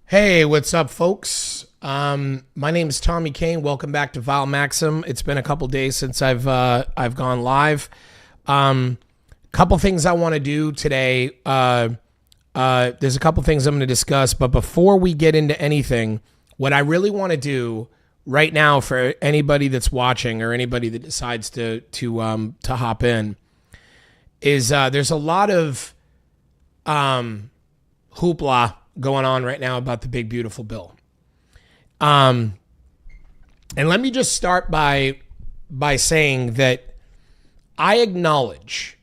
Hey, what's up, folks? My name is Tommy Kane. Welcome back to Vile Maxim. It's been a couple days since I've gone live. Couple things I want to do today. There's a couple things I'm going to discuss, but before we get into anything, what I really want to do right now for anybody that's watching or anybody that decides to hop in is there's a lot of hoopla going on right now about the big beautiful bill. And let me just start by saying that I acknowledge,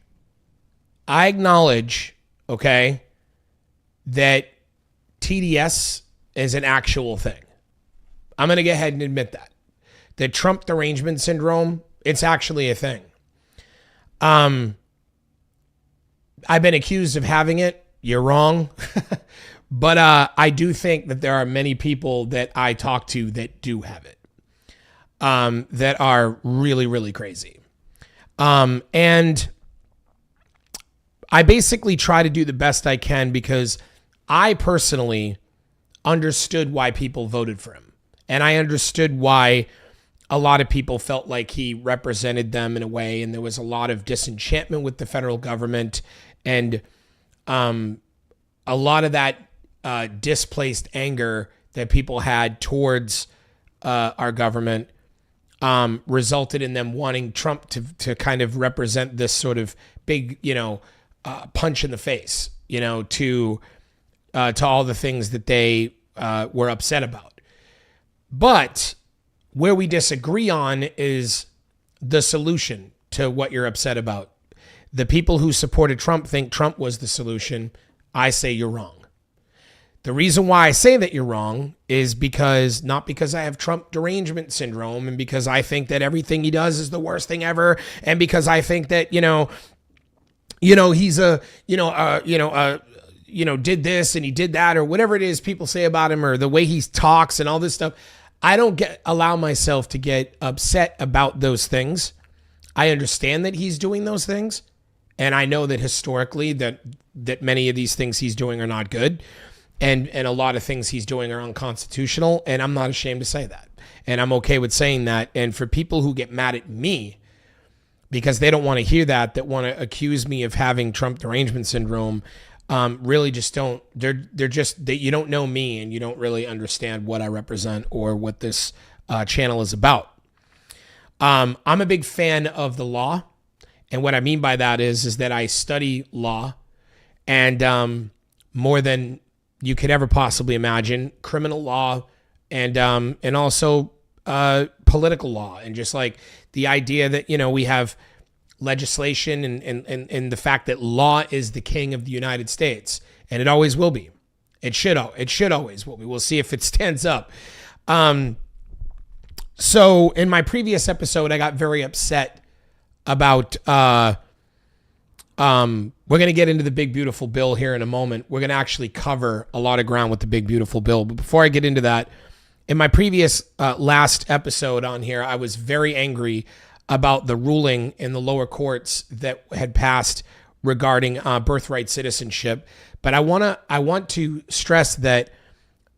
okay, that TDS is an actual thing. I'm going to go ahead and admit that Trump derangement syndrome, it's actually a thing. I've been accused of having it. You're wrong. But I do think that there are many people that I talk to that do have it, that are really, really crazy. And I basically try to do the best I can because I personally understood why people voted for him. And I understood why a lot of people felt like he represented them in a way. And there was a lot of disenchantment with the federal government. And a lot of that displaced anger that people had towards our government resulted in them wanting Trump to kind of represent this sort of big, punch in the face, to all the things that they were upset about. But where we disagree on is the solution to what you're upset about. The people who supported Trump think Trump was the solution. I say you're wrong. The reason why I say that you're wrong is not because I have Trump derangement syndrome and because I think that everything he does is the worst thing ever. And because I think that, he's did this and he did that or whatever it is people say about him or the way he talks and all this stuff. I don't allow myself to get upset about those things. I understand that he's doing those things. And I know that historically that many of these things he's doing are not good. And a lot of things he's doing are unconstitutional, and I'm not ashamed to say that. And I'm okay with saying that. And for people who get mad at me because they don't want to hear that want to accuse me of having Trump derangement syndrome, really just don't. You don't know me, and you don't really understand what I represent or what this channel is about. I'm a big fan of the law, and what I mean by that is that I study law, and more than you could ever possibly imagine, criminal law and also political law, and just like the idea that we have legislation and the fact that law is the king of the United States, and it always will be. It should always will be. We'll see if it stands up. So in my previous episode, I got very upset about we're going to get into the big, beautiful bill here in a moment. We're going to actually cover a lot of ground with the big, beautiful bill. But before I get into that, in my previous last episode on here, I was very angry about the ruling in the lower courts that had passed regarding birthright citizenship. But I want to stress that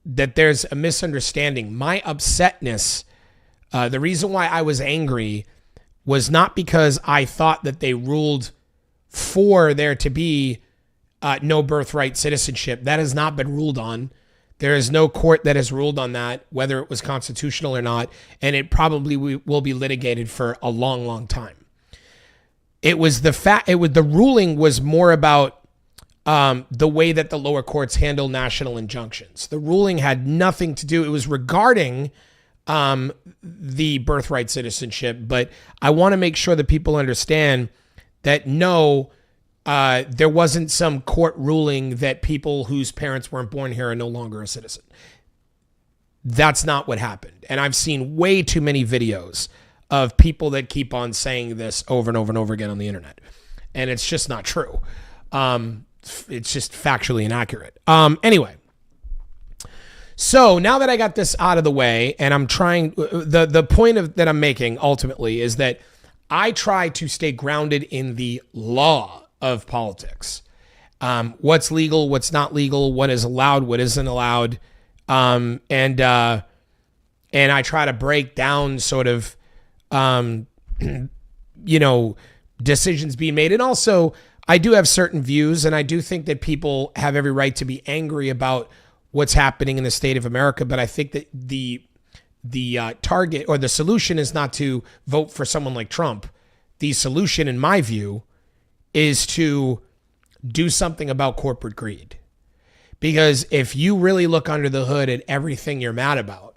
there's a misunderstanding. My upsetness, the reason why I was angry was not because I thought that they ruled for there to be no birthright citizenship. That has not been ruled on. There is no court that has ruled on that, whether it was constitutional or not, and it probably will be litigated for a long, long time. The ruling was more about the way that the lower courts handle national injunctions. The ruling had nothing to do. It was regarding the birthright citizenship, but I want to make sure that people understand that no, there wasn't some court ruling that people whose parents weren't born here are no longer a citizen. That's not what happened. And I've seen way too many videos of people that keep on saying this over and over and over again on the internet. And it's just not true. It's just factually inaccurate. Anyway, so now that I got this out of the way, and I'm trying, the point that I'm making ultimately is that I try to stay grounded in the law of politics. What's legal, what's not legal, what is allowed, what isn't allowed. And I try to break down sort of, decisions being made. And also, I do have certain views, and I do think that people have every right to be angry about what's happening in the state of America. But I think that the target or the solution is not to vote for someone like Trump. The solution, in my view, is to do something about corporate greed. Because if you really look under the hood at everything you're mad about,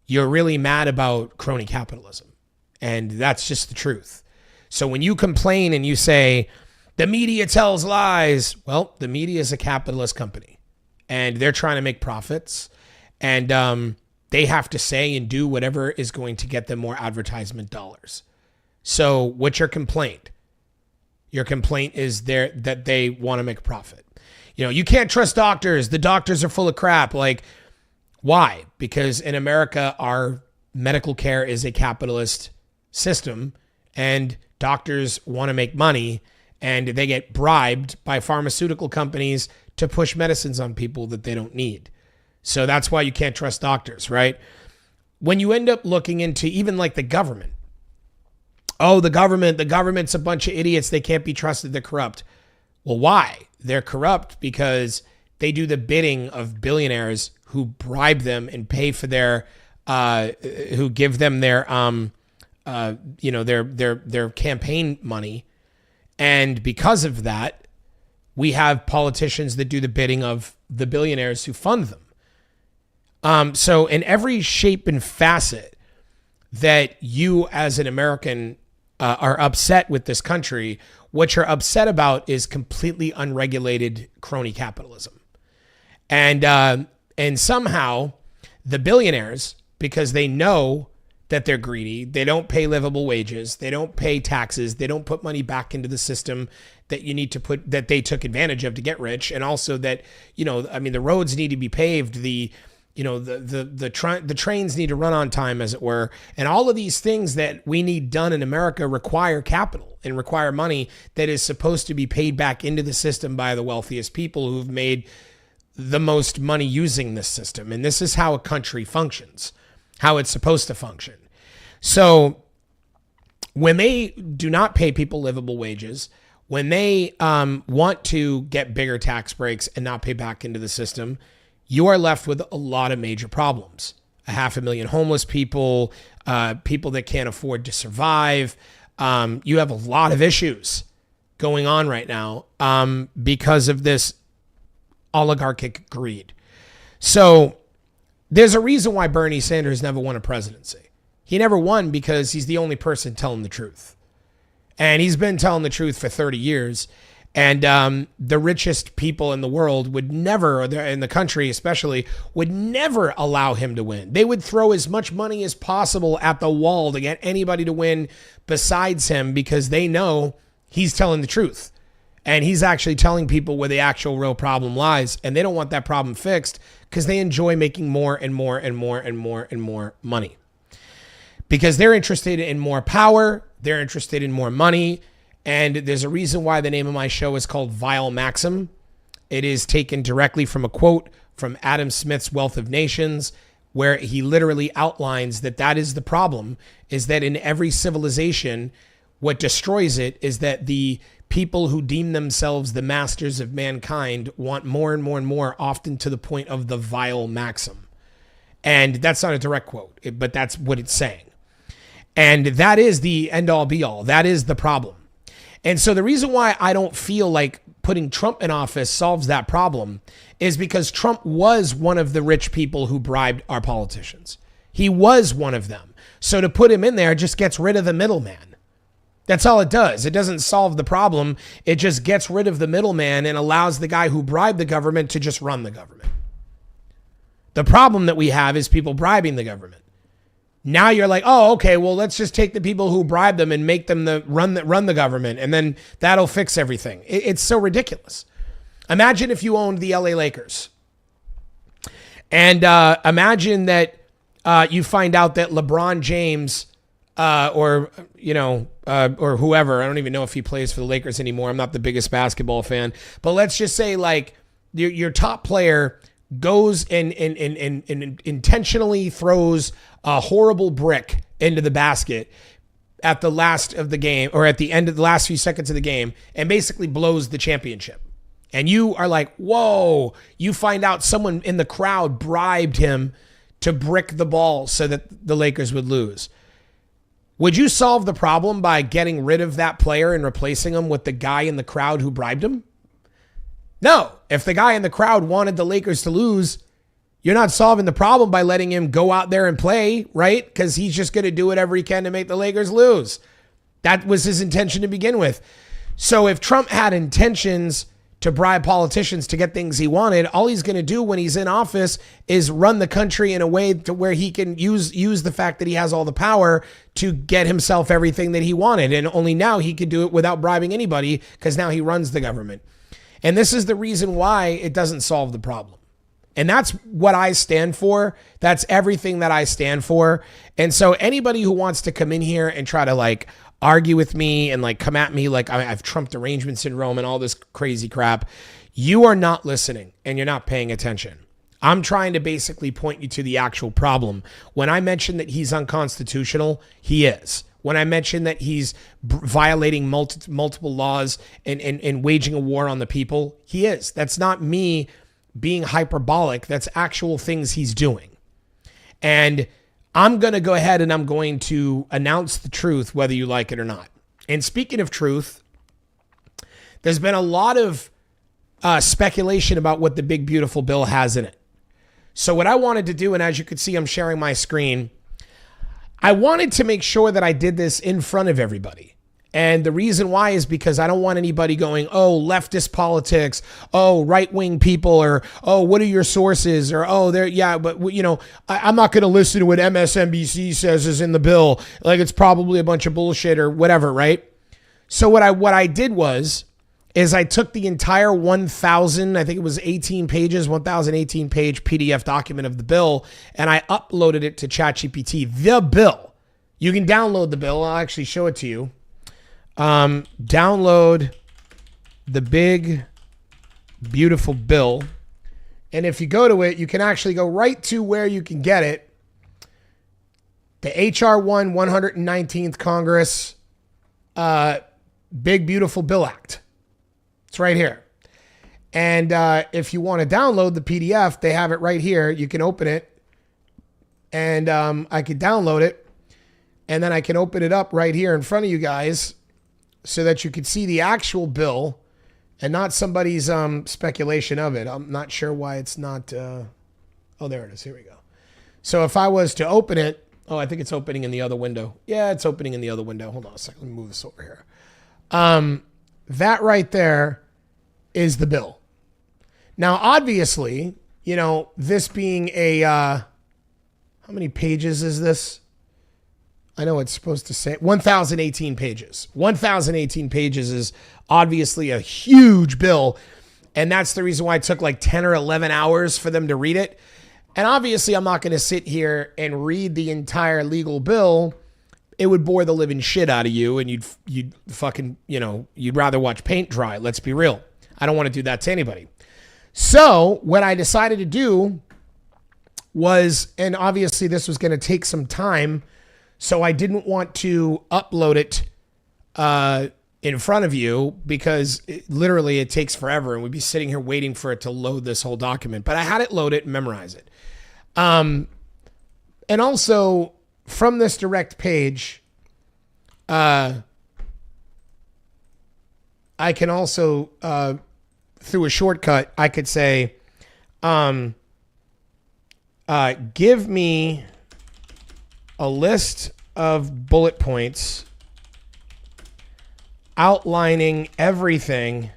you're really mad about crony capitalism. And that's just the truth. So when you complain and you say, the media tells lies, well, the media is a capitalist company and they're trying to make profits, and they have to say and do whatever is going to get them more advertisement dollars. So what's your complaint? Your complaint is that they want to make a profit. You can't trust doctors. The doctors are full of crap. Like, why? Because in America, our medical care is a capitalist system, and doctors want to make money, and they get bribed by pharmaceutical companies to push medicines on people that they don't need. So that's why you can't trust doctors, right? When you end up looking into even like the government, the government's a bunch of idiots. They can't be trusted. They're corrupt. Well, why? They're corrupt because they do the bidding of billionaires who bribe them and pay for their, who give them their, their campaign money. And because of that, we have politicians that do the bidding of the billionaires who fund them. So in every shape and facet that you as an American are upset with this country, what you're upset about is completely unregulated crony capitalism. And somehow the billionaires, because they know that they're greedy, they don't pay livable wages, they don't pay taxes, they don't put money back into the system that you need to put, that they took advantage of to get rich. And also that, the roads need to be paved, the trains need to run on time, as it were. And all of these things that we need done in America require capital and require money that is supposed to be paid back into the system by the wealthiest people who've made the most money using this system. And this is how a country functions, how it's supposed to function. So when they do not pay people livable wages, when they want to get bigger tax breaks and not pay back into the system, you are left with a lot of major problems. 500,000 homeless people, people that can't afford to survive. You have a lot of issues going on right now because of this oligarchic greed. So there's a reason why Bernie Sanders never won a presidency. He never won because he's the only person telling the truth. And he's been telling the truth for 30 years. And the richest people in the world would never, in the country especially, would never allow him to win. They would throw as much money as possible at the wall to get anybody to win besides him, because they know he's telling the truth. And he's actually telling people where the actual real problem lies. And they don't want that problem fixed because they enjoy making more and more and more and more and more money. Because they're interested in more power. They're interested in more money. And there's a reason why the name of my show is called Vile Maxim. It is taken directly from a quote from Adam Smith's Wealth of Nations, where he literally outlines that is the problem, is that in every civilization, what destroys it is that the people who deem themselves the masters of mankind want more and more and more, often to the point of the vile maxim. And that's not a direct quote, but that's what it's saying. And that is the end all be all. That is the problem. And so the reason why I don't feel like putting Trump in office solves that problem is because Trump was one of the rich people who bribed our politicians. He was one of them. So to put him in there just gets rid of the middleman. That's all it does. It doesn't solve the problem. It just gets rid of the middleman and allows the guy who bribed the government to just run the government. The problem that we have is people bribing the government. Now you're like, oh, okay, well, let's just take the people who bribe them and make them run the government, and then that'll fix everything. It's so ridiculous. Imagine if you owned the LA Lakers. And imagine that you find out that LeBron James or whoever, I don't even know if he plays for the Lakers anymore. I'm not the biggest basketball fan. But let's just say like your top player goes and intentionally throws a horrible brick into the basket at the last of the game, or at the end of the last few seconds of the game, and basically blows the championship. And you are like, whoa, you find out someone in the crowd bribed him to brick the ball so that the Lakers would lose. Would you solve the problem by getting rid of that player and replacing him with the guy in the crowd who bribed him? No. If the guy in the crowd wanted the Lakers to lose, you're not solving the problem by letting him go out there and play, right? Because he's just going to do whatever he can to make the Lakers lose. That was his intention to begin with. So if Trump had intentions to bribe politicians to get things he wanted, all he's going to do when he's in office is run the country in a way to where he can use the fact that he has all the power to get himself everything that he wanted. And only now he can do it without bribing anybody, because now he runs the government. And this is the reason why it doesn't solve the problem. And that's what I stand for. That's everything that I stand for. And so anybody who wants to come in here and try to like argue with me and like come at me like I have Trump derangement syndrome and all this crazy crap, you are not listening and you're not paying attention. I'm trying to basically point you to the actual problem. When I mention that he's unconstitutional, he is. When I mention that he's violating multiple laws and waging a war on the people, he is. That's not me being hyperbolic. That's actual things he's doing. And I'm going to go ahead and I'm going to announce the truth, whether you like it or not. And speaking of truth, there's been a lot of speculation about what the big, beautiful bill has in it. So what I wanted to do, and as you can see, I'm sharing my screen, I wanted to make sure that I did this in front of everybody. And the reason why is because I don't want anybody going, oh, leftist politics, oh, right-wing people, or, oh, what are your sources? Or, oh, but, you know, I'm not going to listen to what MSNBC says is in the bill. Like, it's probably a bunch of bullshit or whatever, right? So what I did is I took the entire 1018 pages PDF document of the bill, and I uploaded it to ChatGPT, the bill. You can download the bill. I'll actually show it to you. Download the big, beautiful bill. And if you go to it, you can actually go right to where you can get it. The HR 119th Congress, Big Beautiful Bill Act. It's right here. And if you want to download the PDF, they have it right here. You can open it. And I could download it. And then I can open it up right here in front of you guys, so that you could see the actual bill and not somebody's speculation of it. I'm not sure why it's not. Oh, there it is. Here we go. So if I was to open it, oh, I think it's opening in the other window. Yeah, it's opening in the other window. Hold on a second. Let me move this over here. That right there is the bill. Now, obviously, you know, this being a, how many pages is this? I know it's supposed to say 1,018 pages. 1,018 pages is obviously a huge bill. And that's the reason why it took like 10 or 11 hours for them to read it. And obviously, I'm not going to sit here and read the entire legal bill. It would bore the living shit out of you. And you'd fucking, you know, you'd rather watch paint dry. Let's be real. I don't want to do that to anybody. So what I decided to do was, and obviously this was going to take some time, so I didn't want to upload it in front of you, because literally it takes forever and we'd be sitting here waiting for it to load this whole document. But I had it load it and memorize it. And also from this direct page, I can also, through a shortcut, I could say, give me a list of bullet points outlining everything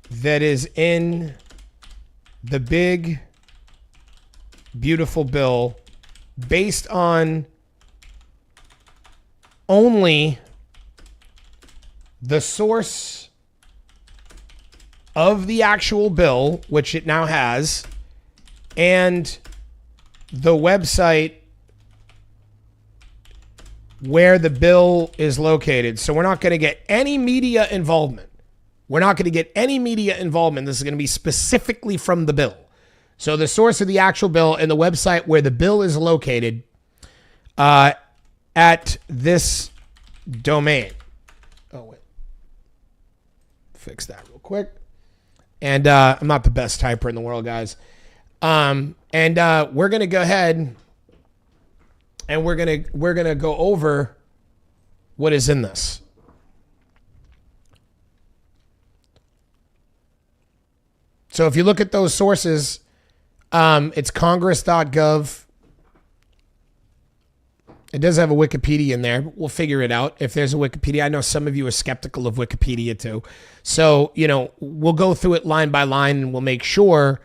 that is in the big, beautiful bill based on only the source of the actual bill, which it now has, and the website where the bill is located. So we're not going to get any media involvement. We're not going to get any media involvement. This is going to be specifically from the bill. So the source of the actual bill and the website where the bill is located at this domain. Oh, wait. Fix that real quick. And I'm not the best typer in the world, guys. And we're going to go ahead and we're going to go over what is in this. So if you look at those sources, it's congress.gov. It does have a Wikipedia in there. We'll figure it out if there's a Wikipedia. I know some of you are skeptical of Wikipedia too. So, we'll go through it line by line and we'll make sure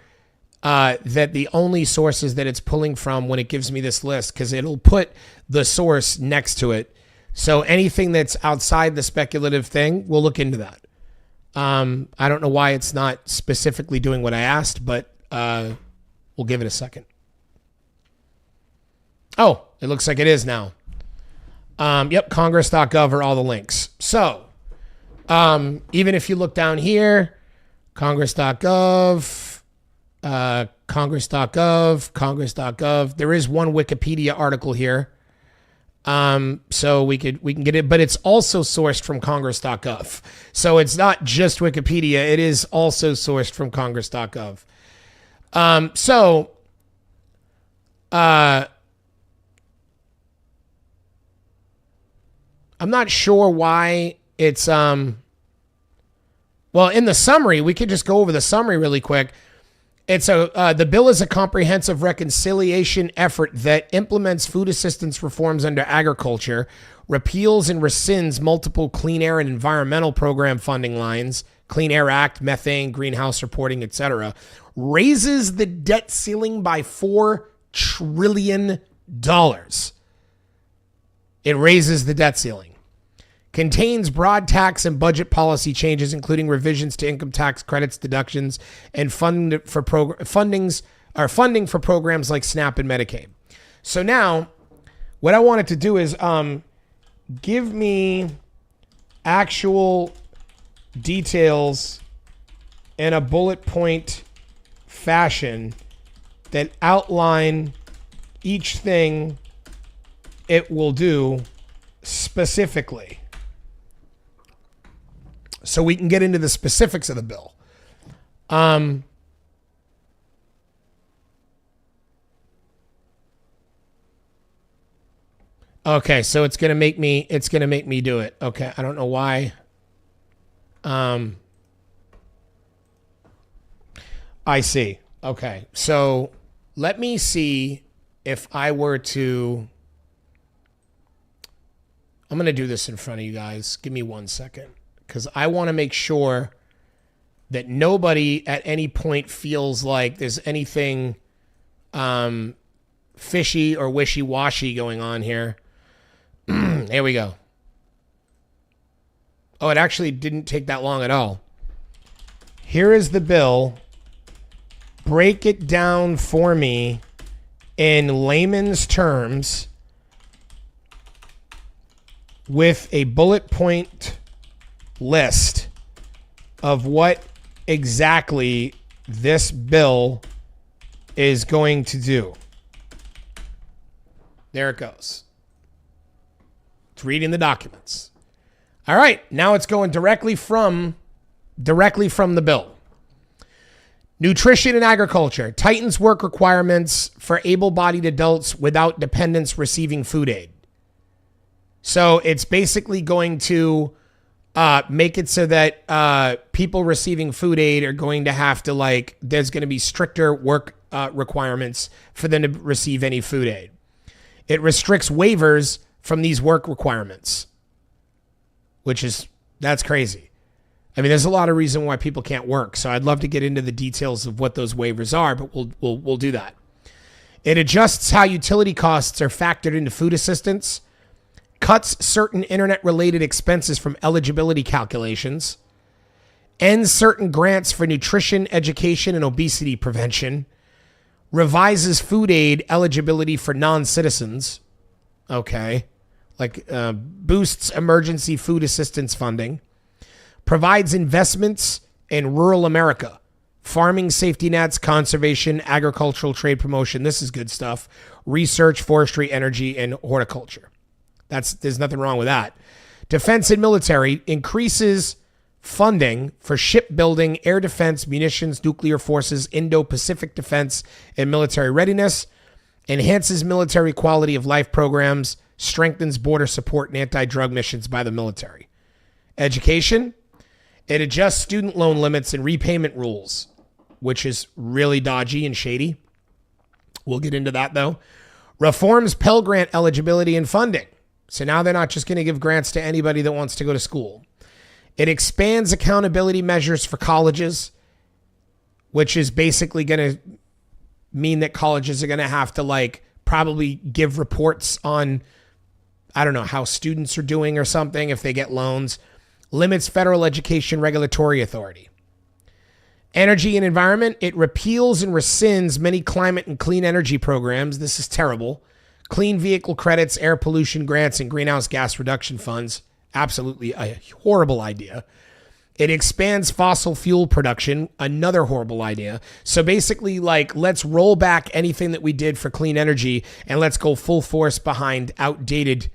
that the only sources that it's pulling from when it gives me this list, because it'll put the source next to it. So anything that's outside the speculative thing, we'll look into that. I don't know why it's not specifically doing what I asked, but we'll give it a second. Oh, it looks like it is now. Yep, congress.gov are all the links. So even if you look down here, congress.gov, congress.gov, there is one Wikipedia article here. So we can get it, but it's also sourced from congress.gov. So it's not just Wikipedia. It is also sourced from congress.gov. I'm not sure why it's, well, in the summary, we could just go over the summary really quick. It's the bill is a comprehensive reconciliation effort that implements food assistance reforms under agriculture, repeals and rescinds multiple clean air and environmental program funding lines, Clean Air Act, methane, greenhouse reporting, etc., raises the debt ceiling by $4 trillion. It raises the debt ceiling. Contains broad tax and budget policy changes, including revisions to income tax credits, deductions, and funding for programs like SNAP and Medicaid. So now, what I wanted to do is give me actual details in a bullet point fashion that outline each thing it will do specifically, so we can get into the specifics of the bill. Okay, so it's gonna make me do it. Okay, I don't know why. I see. Okay, so let me see if I were to. I'm gonna do this in front of you guys. Give me 1 second. Because I want to make sure that nobody at any point feels like there's anything fishy or wishy-washy going on here. Here we go. Oh, it actually didn't take that long at all. Here is the bill. Break it down for me in layman's terms with a bullet point list of what exactly this bill is going to do. There it goes. It's reading the documents. All right, now it's going directly from the bill. Nutrition and agriculture tightens work requirements for able-bodied adults without dependents receiving food aid. So it's basically going to make it so that people receiving food aid are going to have to, there's going to be stricter work requirements for them to receive any food aid. It restricts waivers from these work requirements, that's crazy. I mean, there's a lot of reason why people can't work, so I'd love to get into the details of what those waivers are, but we'll do that. It adjusts how utility costs are factored into food assistance, cuts certain internet-related expenses from eligibility calculations, ends certain grants for nutrition, education, and obesity prevention, revises food aid eligibility for non-citizens, boosts emergency food assistance funding, provides investments in rural America, farming safety nets, conservation, agricultural trade promotion. This is good stuff. Research, forestry, energy, and horticulture. There's nothing wrong with that. Defense and military increases funding for shipbuilding, air defense, munitions, nuclear forces, Indo-Pacific defense, and military readiness. Enhances military quality of life programs, strengthens border support and anti-drug missions by the military. Education, it adjusts student loan limits and repayment rules, which is really dodgy and shady. We'll get into that though. Reforms Pell Grant eligibility and funding. So now they're not just going to give grants to anybody that wants to go to school. It expands accountability measures for colleges, which is basically going to mean that colleges are going to have to probably give reports on, I don't know, how students are doing or something if they get loans. Limits federal education regulatory authority. Energy and environment, it repeals and rescinds many climate and clean energy programs. This is terrible. Clean vehicle credits, air pollution grants, and greenhouse gas reduction funds. Absolutely a horrible idea. It expands fossil fuel production. Another horrible idea. So basically, let's roll back anything that we did for clean energy and let's go full force behind outdated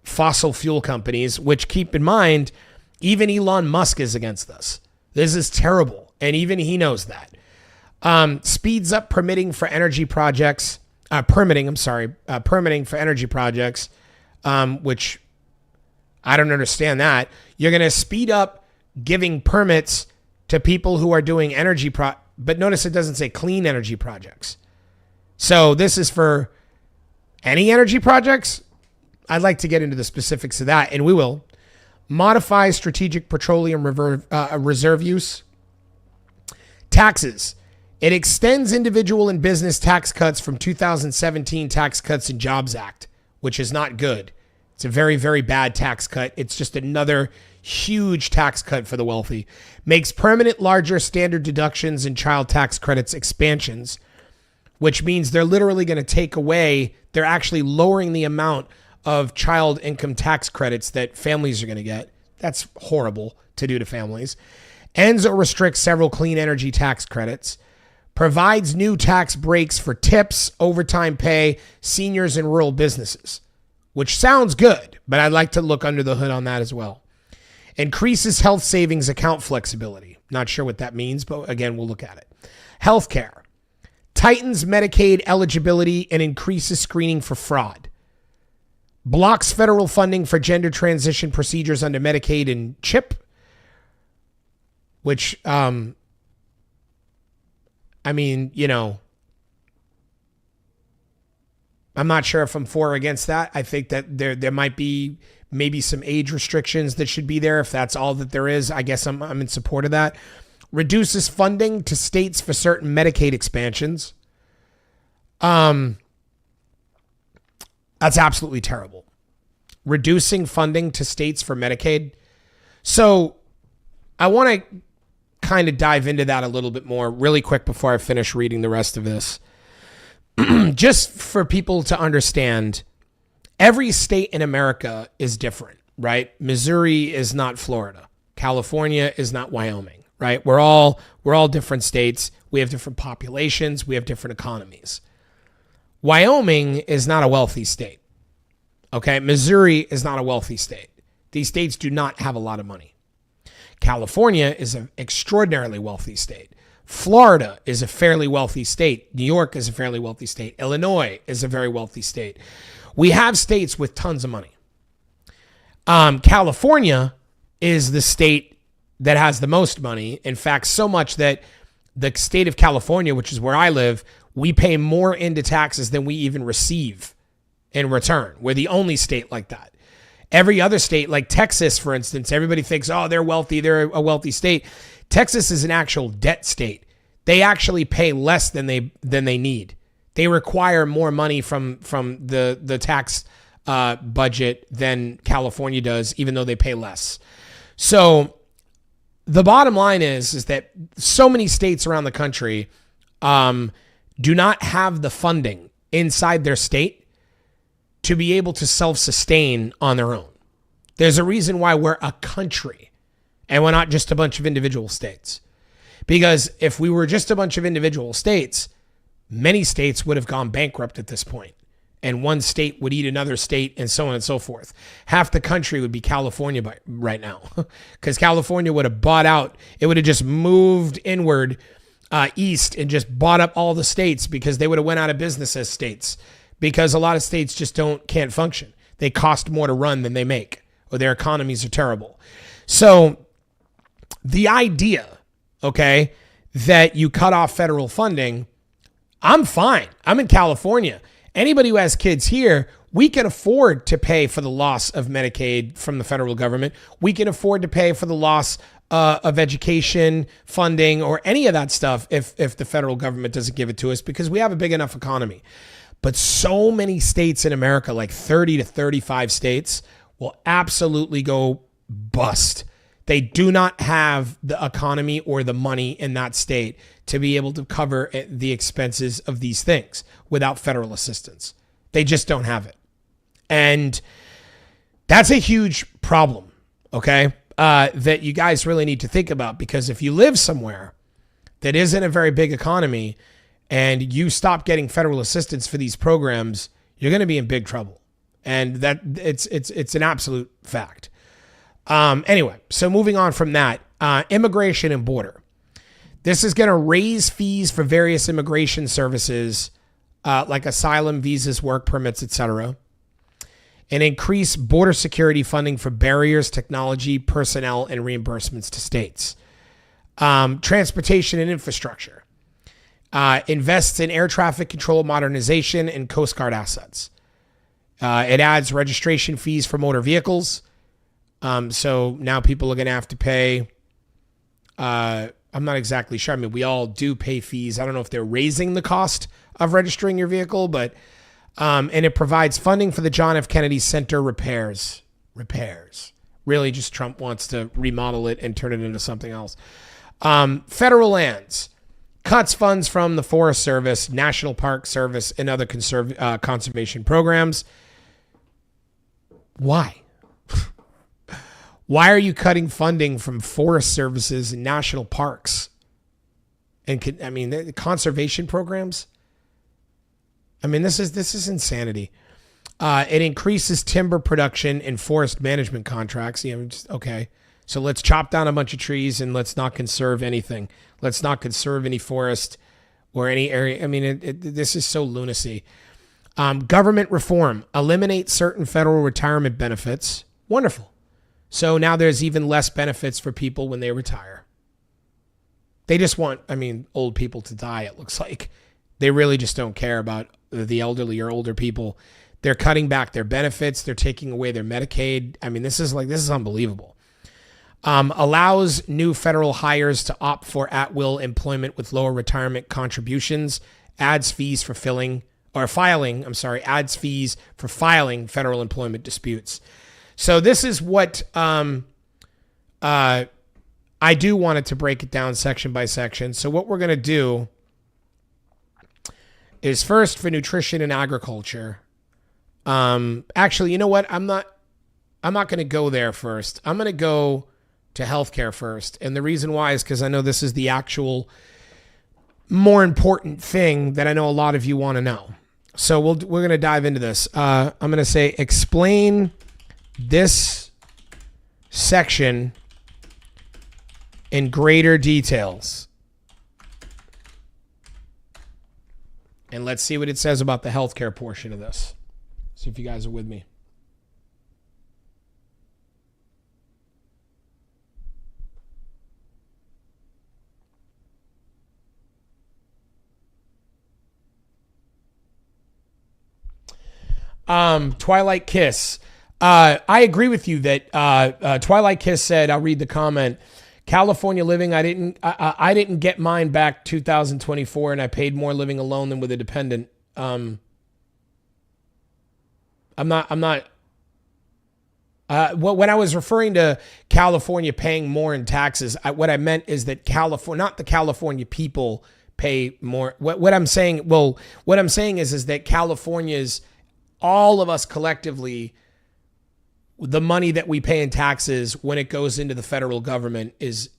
fossil fuel companies, which, keep in mind, even Elon Musk is against this. This is terrible. And even he knows that. Speeds up permitting for energy projects. Permitting for energy projects, which I don't understand that. You're going to speed up giving permits to people who are doing energy but notice it doesn't say clean energy projects. So this is for any energy projects. I'd like to get into the specifics of that, and we will. Modify strategic petroleum reserve use. Taxes. It extends individual and business tax cuts from 2017 Tax Cuts and Jobs Act, which is not good. It's a very, very bad tax cut. It's just another huge tax cut for the wealthy. Makes permanent larger standard deductions and child tax credits expansions, which means they're literally going to take away, they're actually lowering the amount of child income tax credits that families are going to get. That's horrible to do to families. Ends or restricts several clean energy tax credits. Provides new tax breaks for tips, overtime pay, seniors, and rural businesses, which sounds good, but I'd like to look under the hood on that as well. Increases health savings account flexibility. Not sure what that means, but again, we'll look at it. Healthcare. Tightens Medicaid eligibility and increases screening for fraud. Blocks federal funding for gender transition procedures under Medicaid and CHIP, which, I'm not sure if I'm for or against that. I think that there might be maybe some age restrictions that should be there. If that's all that there is, I guess I'm in support of that. Reduces funding to states for certain Medicaid expansions. That's absolutely terrible. Reducing funding to states for Medicaid. So I want to kind of dive into that a little bit more really quick before I finish reading the rest of this. Just for people to understand, every state in America is different, right? Missouri is not Florida. California is not Wyoming, right? We're all different states. We have different populations. We have different economies. Wyoming is not a wealthy state. Okay. Missouri is not a wealthy state. These states do not have a lot of money. California is an extraordinarily wealthy state. Florida is a fairly wealthy state. New York is a fairly wealthy state. Illinois is a very wealthy state. We have states with tons of money. California is the state that has the most money. In fact, so much that the state of California, which is where I live, we pay more into taxes than we even receive in return. We're the only state like that. Every other state, like Texas, for instance, everybody thinks, oh, they're wealthy. They're a wealthy state. Texas is an actual debt state. They actually pay less than they need. They require more money from the tax budget than California does, even though they pay less. So the bottom line is that so many states around the country do not have the funding inside their state to be able to self-sustain on their own. There's a reason why we're a country and we're not just a bunch of individual states. Because if we were just a bunch of individual states, many states would have gone bankrupt at this point, and one state would eat another state, and so on and so forth. Half the country would be California right now, because California would have bought out. It would have just moved inward east and just bought up all the states, because they would have went out of business as states, because a lot of states just can't function. They cost more to run than they make, or their economies are terrible. So the idea, okay, that you cut off federal funding, I'm fine. I'm in California. Anybody who has kids here, we can afford to pay for the loss of Medicaid from the federal government. We can afford to pay for the loss of education funding or any of that stuff if the federal government doesn't give it to us, because we have a big enough economy. But so many states in America, like 30 to 35 states, will absolutely go bust. They do not have the economy or the money in that state to be able to cover the expenses of these things without federal assistance. They just don't have it. And that's a huge problem, okay, that you guys really need to think about, because if you live somewhere that isn't a very big economy and you stop getting federal assistance for these programs, you're going to be in big trouble. And that it's an absolute fact. Anyway, so moving on from that, immigration and border. This is going to raise fees for various immigration services, like asylum, visas, work permits, etc., and increase border security funding for barriers, technology, personnel, and reimbursements to states. Transportation and infrastructure. Invests in air traffic control modernization and Coast Guard assets. It adds registration fees for motor vehicles. So now people are going to have to pay, I'm not exactly sure. I mean, we all do pay fees. I don't know if they're raising the cost of registering your vehicle, but, and it provides funding for the John F. Kennedy Center repairs. Really just Trump wants to remodel it and turn it into something else. Federal lands. Cuts funds from the Forest Service, National Park Service, and other conservation programs. Why? Why are you cutting funding from forest services and national parks? And the conservation programs? I mean, this is insanity. It increases timber production and forest management contracts. Okay. So let's chop down a bunch of trees and let's not conserve anything. Let's not conserve any forest or any area. I mean, this is so lunacy. Government reform. Eliminate certain federal retirement benefits. Wonderful. So now there's even less benefits for people when they retire. They just want, old people to die, it looks like. They really just don't care about the elderly or older people. They're cutting back their benefits. They're taking away their Medicaid. This is unbelievable. Allows new federal hires to opt for at-will employment with lower retirement contributions. Adds fees for filing federal employment disputes. So this is what I do want it to break it down section by section. So what we're going to do is first for nutrition and agriculture. Actually, you know what? I'm not going to go there first. I'm going to go to healthcare first. And the reason why is because I know this is the actual more important thing that I know a lot of you want to know. So we're going to dive into this. I'm going to say explain this section in greater details. And let's see what it says about the healthcare portion of this. See if you guys are with me. Twilight Kiss. I agree with you that Twilight Kiss said, I'll read the comment. California living, I didn't get mine back 2024, and I paid more living alone than with a dependent. I'm not. When I was referring to California paying more in taxes, what I meant is that not the California people pay more. What I'm saying is that California's, all of us collectively, the money that we pay in taxes when it goes into the federal government is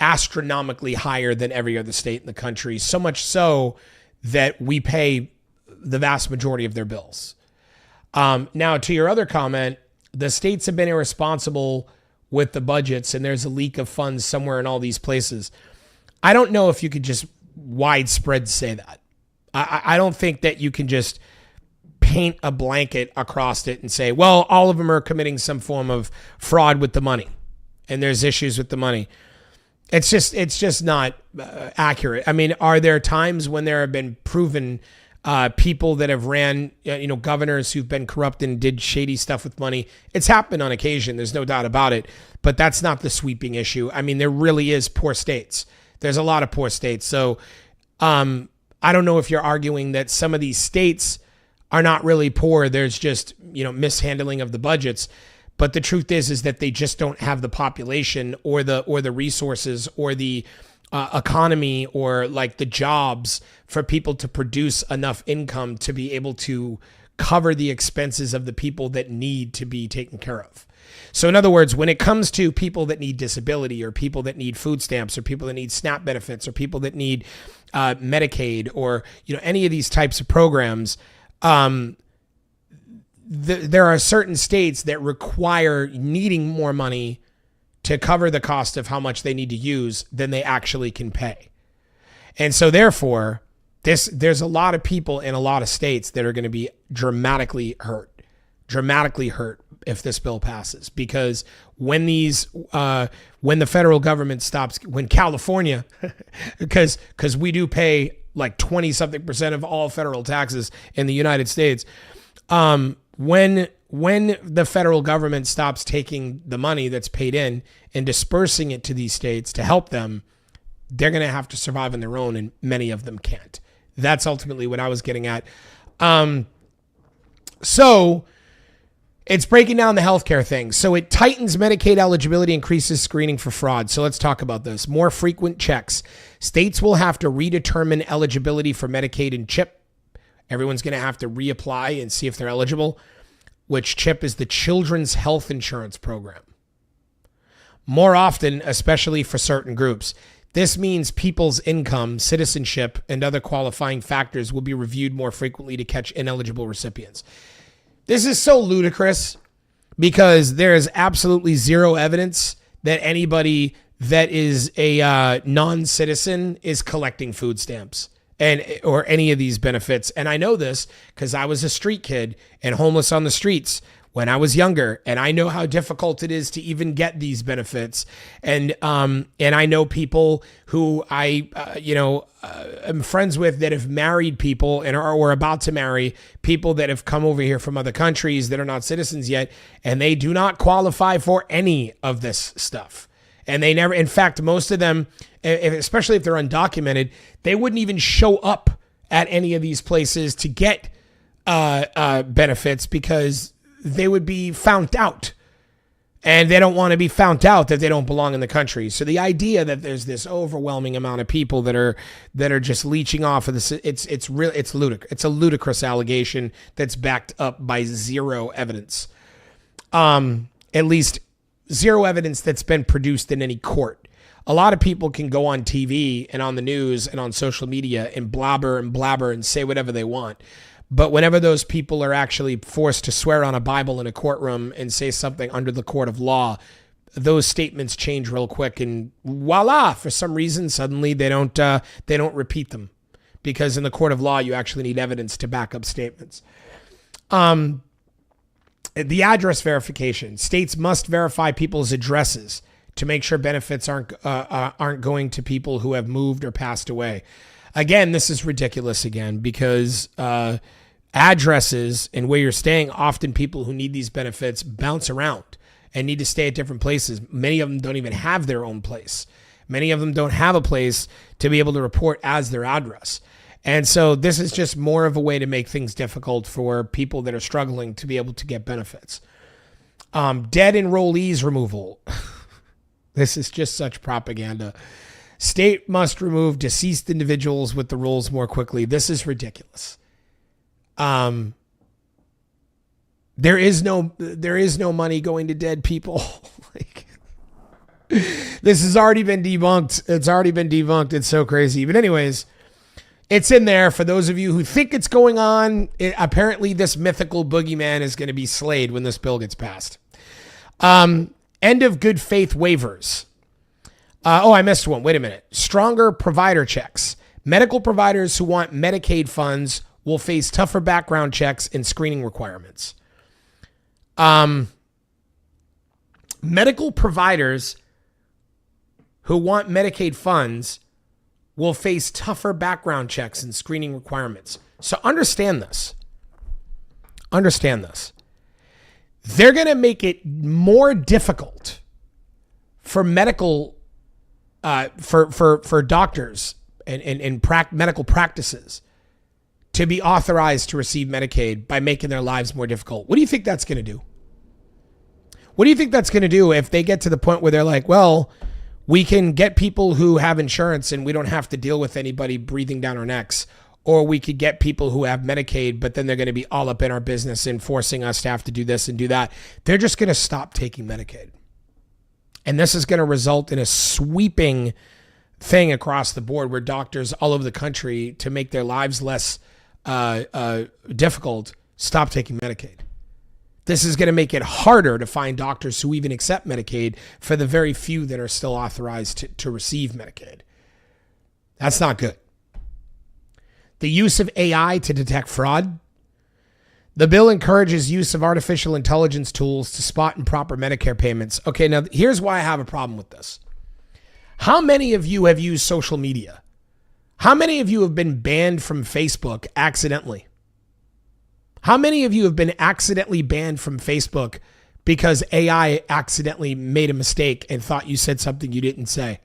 astronomically higher than every other state in the country, so much so that we pay the vast majority of their bills. Now, to your other comment, the states have been irresponsible with the budgets and there's a leak of funds somewhere in all these places. I don't know if you could just widespread say that. I don't think that you can just paint a blanket across it and say, well, all of them are committing some form of fraud with the money and there's issues with the money. It's just not accurate. I mean, are there times when there have been proven people that have ran, governors who've been corrupt and did shady stuff with money? It's happened on occasion. There's no doubt about it. But that's not the sweeping issue. I mean, there really is poor states. There's a lot of poor states. So I don't know if you're arguing that some of these states are not really poor. There's just, mishandling of the budgets. But the truth is that they just don't have the population or the resources or the economy or like the jobs for people to produce enough income to be able to cover the expenses of the people that need to be taken care of. So in other words, when it comes to people that need disability or people that need food stamps or people that need SNAP benefits or people that need Medicaid or, any of these types of programs, there are certain states that require needing more money to cover the cost of how much they need to use than they actually can pay. And so therefore, there's a lot of people in a lot of states that are going to be dramatically hurt if this bill passes, because when the federal government stops, when California, because we do pay like 20 something % of all federal taxes in the United States, when the federal government stops taking the money that's paid in and dispersing it to these states to help them, they're going to have to survive on their own, and many of them can't. That's ultimately what I was getting at. So it's breaking down the healthcare thing. So it tightens Medicaid eligibility, increases screening for fraud. So let's talk about this. More frequent checks. States will have to redetermine eligibility for Medicaid and CHIP. Everyone's going to have to reapply and see if they're eligible, which CHIP is the Children's Health Insurance Program. More often, especially for certain groups. This means people's income, citizenship, and other qualifying factors will be reviewed more frequently to catch ineligible recipients. This is so ludicrous because there is absolutely zero evidence that anybody that is a non-citizen is collecting food stamps or any of these benefits. And I know this because I was a street kid and homeless on the streets when I was younger, and I know how difficult it is to even get these benefits. And I know people who I am friends with that have married people and are about to marry people that have come over here from other countries that are not citizens yet, and they do not qualify for any of this stuff. And they never, in fact, most of them, especially if they're undocumented, they wouldn't even show up at any of these places to get benefits because they would be found out. And they don't want to be found out that they don't belong in the country. So the idea that there's this overwhelming amount of people that are just leeching off of this, it's ludicrous. It's a ludicrous allegation that's backed up by zero evidence. At least zero evidence that's been produced in any court. A lot of people can go on TV and on the news and on social media and blabber and say whatever they want. But whenever those people are actually forced to swear on a Bible in a courtroom and say something under the court of law, those statements change real quick, and voila, for some reason, suddenly they don't repeat them, because in the court of law, you actually need evidence to back up statements. The address verification. States must verify people's addresses to make sure benefits aren't going to people who have moved or passed away. Again, this is ridiculous again, because addresses and where you're staying, often people who need these benefits bounce around and need to stay at different places. Many of them don't even have their own place. Many of them don't have a place to be able to report as their address. And so this is just more of a way to make things difficult for people that are struggling to be able to get benefits. Dead enrollees removal. This is just such propaganda. State must remove deceased individuals with the rolls more quickly. This is ridiculous. There is no money going to dead people. This has already been debunked. It's already been debunked. It's so crazy. But anyways, it's in there for those of you who think it's going on. Apparently, this mythical boogeyman is going to be slayed when this bill gets passed. End of good faith waivers. I missed one. Wait a minute. Stronger provider checks. Medical providers who want Medicaid funds will face tougher background checks and screening requirements. Medical providers who want Medicaid funds will face tougher background checks and screening requirements. So understand this. Understand this. They're going to make it more difficult for medical, for doctors and medical practices to be authorized to receive Medicaid by making their lives more difficult. What do you think that's going to do? What do you think that's going to do if they get to the point where they're like, well, we can get people who have insurance and we don't have to deal with anybody breathing down our necks, or we could get people who have Medicaid, but then they're going to be all up in our business and forcing us to have to do this and do that. They're just going to stop taking Medicaid. And this is going to result in a sweeping thing across the board where doctors all over the country, to make their lives less difficult, stop taking Medicaid. This is going to make it harder to find doctors who even accept Medicaid for the very few that are still authorized to receive Medicaid. That's not good. The use of AI to detect fraud. The bill encourages use of artificial intelligence tools to spot improper Medicare payments. Okay, now here's why I have a problem with this. How many of you have used social media? How many of you have been banned from Facebook accidentally? How many of you have been accidentally banned from Facebook because AI accidentally made a mistake and thought you said something you didn't say?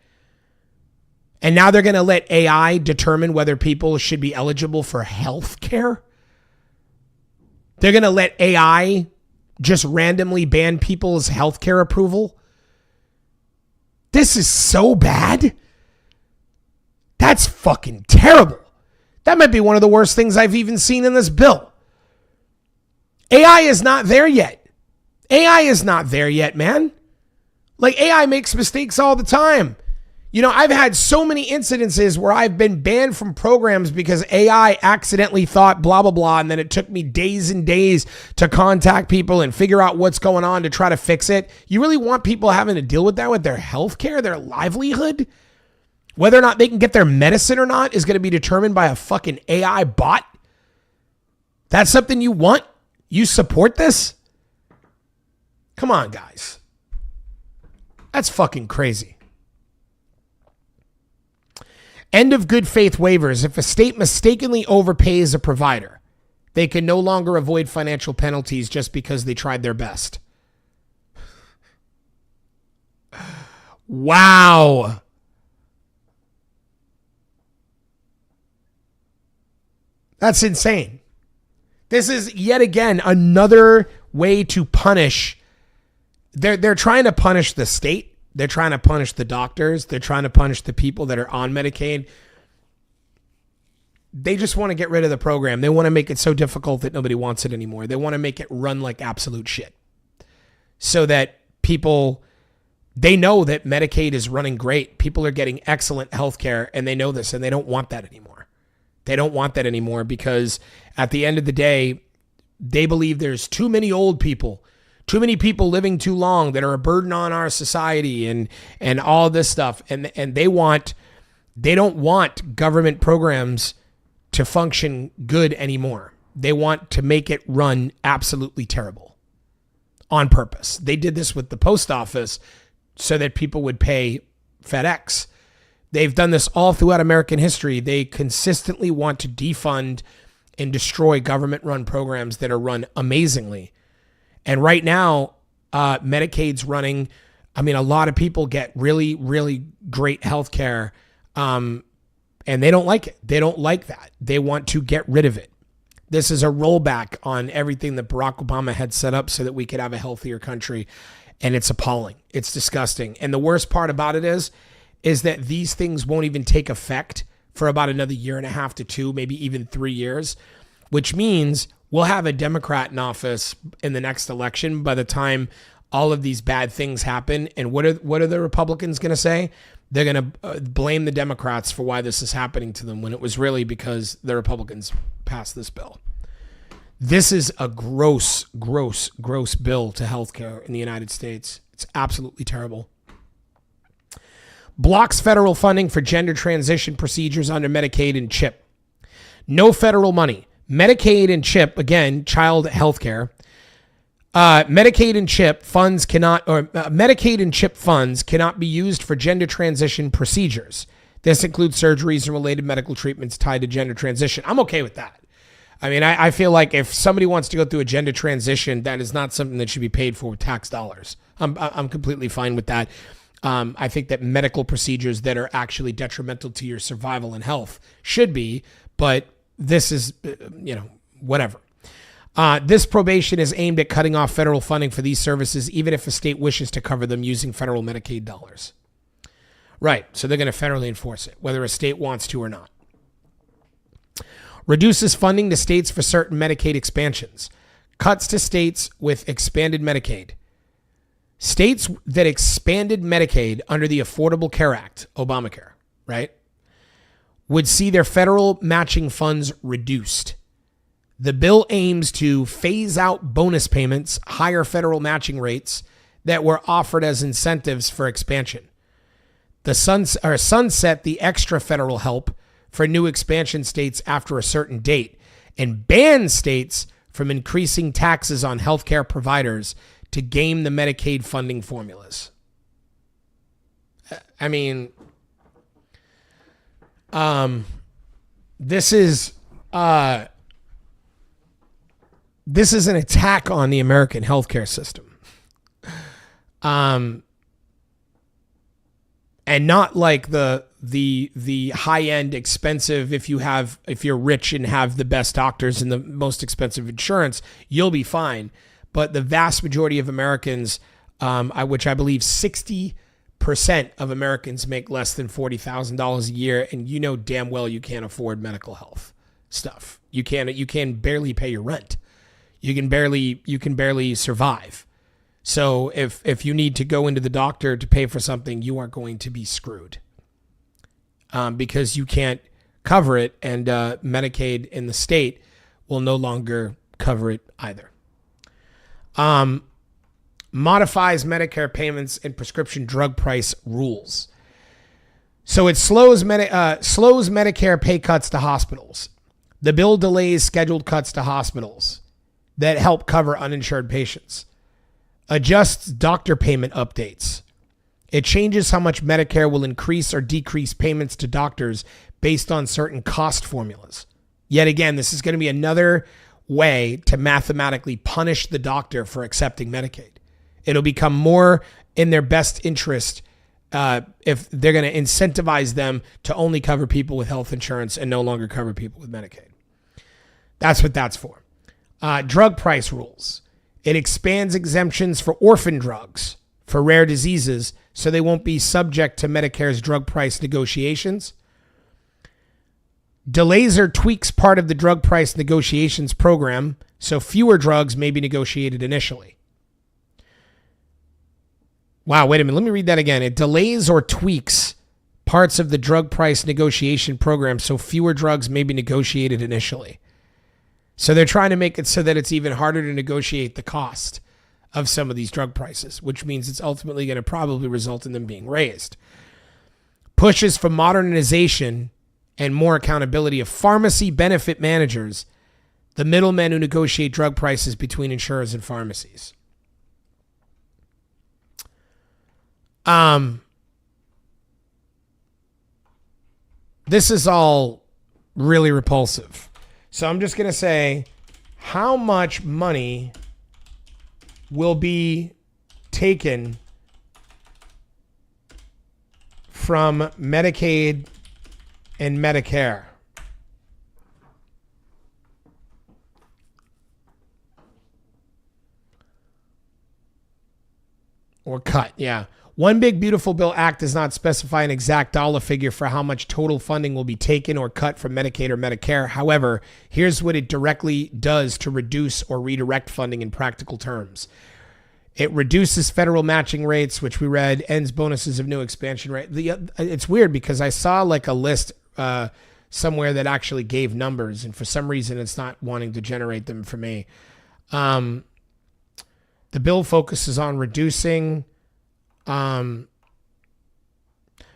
And now they're going to let AI determine whether people should be eligible for health care? They're going to let AI just randomly ban people's health care approval? This is so bad. That's fucking terrible. That might be one of the worst things I've even seen in this bill. AI is not there yet. AI is not there yet, man. Like, AI makes mistakes all the time. You know, I've had so many incidences where I've been banned from programs because AI accidentally thought blah, blah, blah. And then it took me days and days to contact people and figure out what's going on to try to fix it. You really want people having to deal with that with their health care, their livelihood? Whether or not they can get their medicine or not is going to be determined by a fucking AI bot? That's something you want? You support this? Come on, guys. That's fucking crazy. End of good faith waivers. If a state mistakenly overpays a provider, they can no longer avoid financial penalties just because they tried their best. Wow. That's insane. This is yet again another way to punish. They're trying to punish the state. They're trying to punish the doctors. They're trying to punish the people that are on Medicaid. They just want to get rid of the program. They want to make it so difficult that nobody wants it anymore. They want to make it run like absolute shit. So that people, they know that Medicaid is running great. People are getting excellent health care, and they know this, and they don't want that anymore. They don't want that anymore because at the end of the day, they believe there's too many old people, too many people living too long that are a burden on our society and all this stuff. And they don't want government programs to function good anymore. They want to make it run absolutely terrible on purpose. They did this with the post office so that people would pay FedEx. They've done this all throughout American history. They consistently want to defund and destroy government-run programs that are run amazingly. And right now, Medicaid's running. I mean, a lot of people get really, really great health care, and they don't like it. They don't like that. They want to get rid of it. This is a rollback on everything that Barack Obama had set up so that we could have a healthier country, and it's appalling. It's disgusting. And the worst part about it is that these things won't even take effect for about another year and a half to 2, maybe even 3 years, which means we'll have a Democrat in office in the next election by the time all of these bad things happen. And what are the Republicans going to say? They're going to blame the Democrats for why this is happening to them, when it was really because the Republicans passed this bill. This is a gross, gross, gross bill to healthcare in the United States. It's absolutely terrible. Blocks federal funding for gender transition procedures under Medicaid and CHIP. No federal money. Medicaid and CHIP, again, child health care. Medicaid and CHIP funds cannot be used for gender transition procedures. This includes surgeries and related medical treatments tied to gender transition. I'm okay with that. I mean, I feel like if somebody wants to go through a gender transition, that is not something that should be paid for with tax dollars. I'm completely fine with that. I think that medical procedures that are actually detrimental to your survival and health should be, but this is, whatever. This probation is aimed at cutting off federal funding for these services, even if a state wishes to cover them using federal Medicaid dollars. Right, so they're going to federally enforce it, whether a state wants to or not. Reduces funding to states for certain Medicaid expansions. Cuts to states with expanded Medicaid. States that expanded Medicaid under the Affordable Care Act, Obamacare, right, would see their federal matching funds reduced. The bill aims to phase out bonus payments, higher federal matching rates that were offered as incentives for expansion. The sunset the extra federal help for new expansion states after a certain date, and ban states from increasing taxes on healthcare providers to game the Medicaid funding formulas. I mean, this is an attack on the American healthcare system. And not like the high-end expensive, if you're rich and have the best doctors and the most expensive insurance, you'll be fine. But the vast majority of Americans, which I believe 60% of Americans make less than $40,000 a year, and you know damn well you can't afford medical health stuff. You can barely pay your rent. You can barely survive. So if you need to go into the doctor to pay for something, you are going to be screwed, because you can't cover it, and Medicaid in the state will no longer cover it either. Modifies Medicare payments and prescription drug price rules. So it slows Medicare pay cuts to hospitals. The bill delays scheduled cuts to hospitals that help cover uninsured patients. Adjusts doctor payment updates. It changes how much Medicare will increase or decrease payments to doctors based on certain cost formulas. Yet again, this is going to be another way to mathematically punish the doctor for accepting Medicaid. It'll become more in their best interest if they're going to incentivize them to only cover people with health insurance and no longer cover people with Medicaid. That's what that's for. Drug price rules. It expands exemptions for orphan drugs for rare diseases so they won't be subject to Medicare's drug price negotiations. Delays or tweaks part of the drug price negotiations program so fewer drugs may be negotiated initially. Wow, wait a minute. Let me read that again. It delays or tweaks parts of the drug price negotiation program so fewer drugs may be negotiated initially. So they're trying to make it so that it's even harder to negotiate the cost of some of these drug prices, which means it's ultimately going to probably result in them being raised. Pushes for modernization and more accountability of pharmacy benefit managers, the middlemen who negotiate drug prices between insurers and pharmacies. This is all really repulsive. So I'm just going to say, how much money will be taken from Medicaid and Medicare? Or cut, yeah. One Big Beautiful Bill Act does not specify an exact dollar figure for how much total funding will be taken or cut from Medicaid or Medicare. However, here's what it directly does to reduce or redirect funding in practical terms. It reduces federal matching rates, which we read, ends bonuses of new expansion rate. It's weird because I saw like a list somewhere that actually gave numbers, and for some reason it's not wanting to generate them for me. The bill focuses on reducing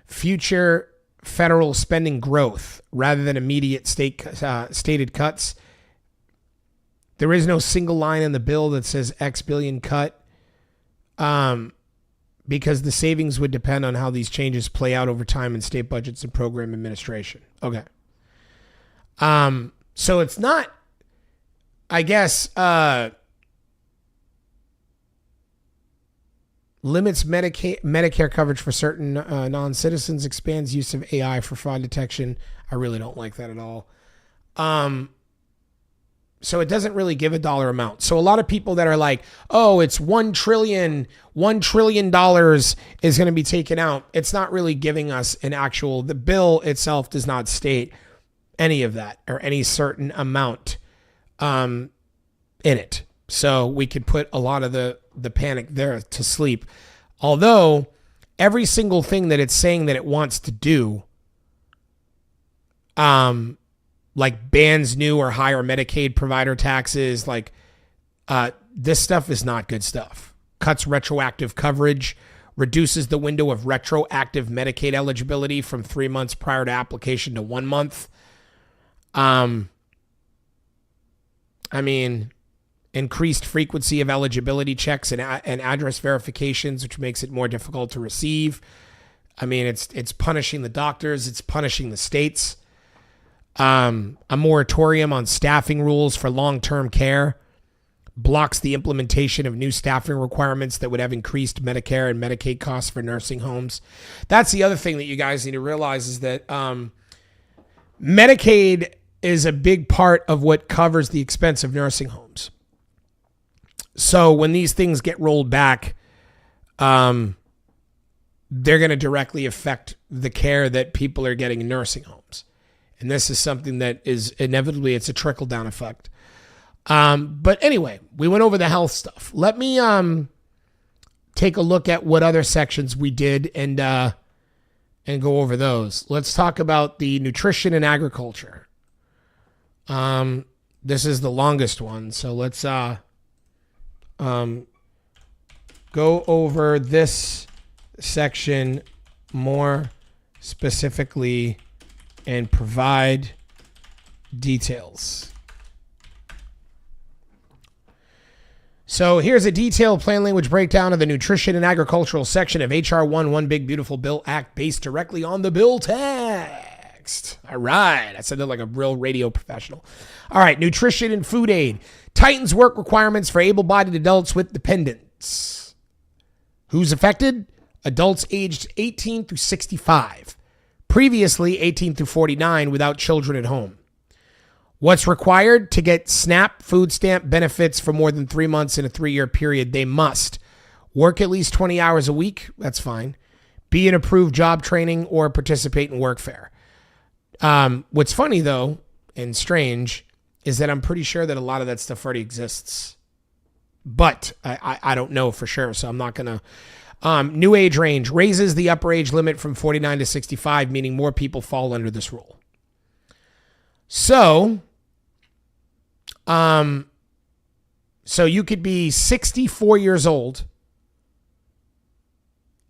future federal spending growth rather than immediate stated cuts. There is no single line in the bill that says X billion cut, because the savings would depend on how these changes play out over time in state budgets and program administration. Okay. So it's not, I guess, limits Medicare coverage for certain non-citizens, expands use of AI for fraud detection. I really don't like that at all. So it doesn't really give a dollar amount. So a lot of people that are like, oh, it's $1 trillion is going to be taken out. It's not really giving us an actual, the bill itself does not state any of that or any certain amount in it. So we could put a lot of the panic there to sleep. Although every single thing that it's saying that it wants to do, like bans new or higher Medicaid provider taxes, like this stuff is not good stuff. Cuts retroactive coverage, reduces the window of retroactive Medicaid eligibility from 3 months prior to application to 1 month. I mean, increased frequency of eligibility checks and address verifications, which makes it more difficult to receive. I mean, it's punishing the doctors, it's punishing the states. A moratorium on staffing rules for long-term care blocks the implementation of new staffing requirements that would have increased Medicare and Medicaid costs for nursing homes. That's the other thing that you guys need to realize is that Medicaid is a big part of what covers the expense of nursing homes. So when these things get rolled back, they're going to directly affect the care that people are getting in nursing homes. And this is something that is inevitably, it's a trickle-down effect. But anyway, we went over the health stuff. Let me take a look at what other sections we did and go over those. Let's talk about the nutrition and agriculture. This is the longest one, so let's go over this section more specifically and provide details. So here's a detailed plain language breakdown of the nutrition and agricultural section of H.R. 1, One Big Beautiful Bill Act based directly on the bill text. All right. I said that like a real radio professional. All right. Nutrition and food aid. Tightens work requirements for able-bodied adults with dependents. Who's affected? Adults aged 18 through 65. Previously 18 through 49 without children at home. What's required to get SNAP food stamp benefits for more than 3 months in a 3-year period? They must work at least 20 hours a week. That's fine. Be in approved job training or participate in workfare. What's funny though, and strange, is that I'm pretty sure that a lot of that stuff already exists, but I don't know for sure. So I'm not going to. New age range raises the upper age limit from 49 to 65, meaning more people fall under this rule. So you could be 64 years old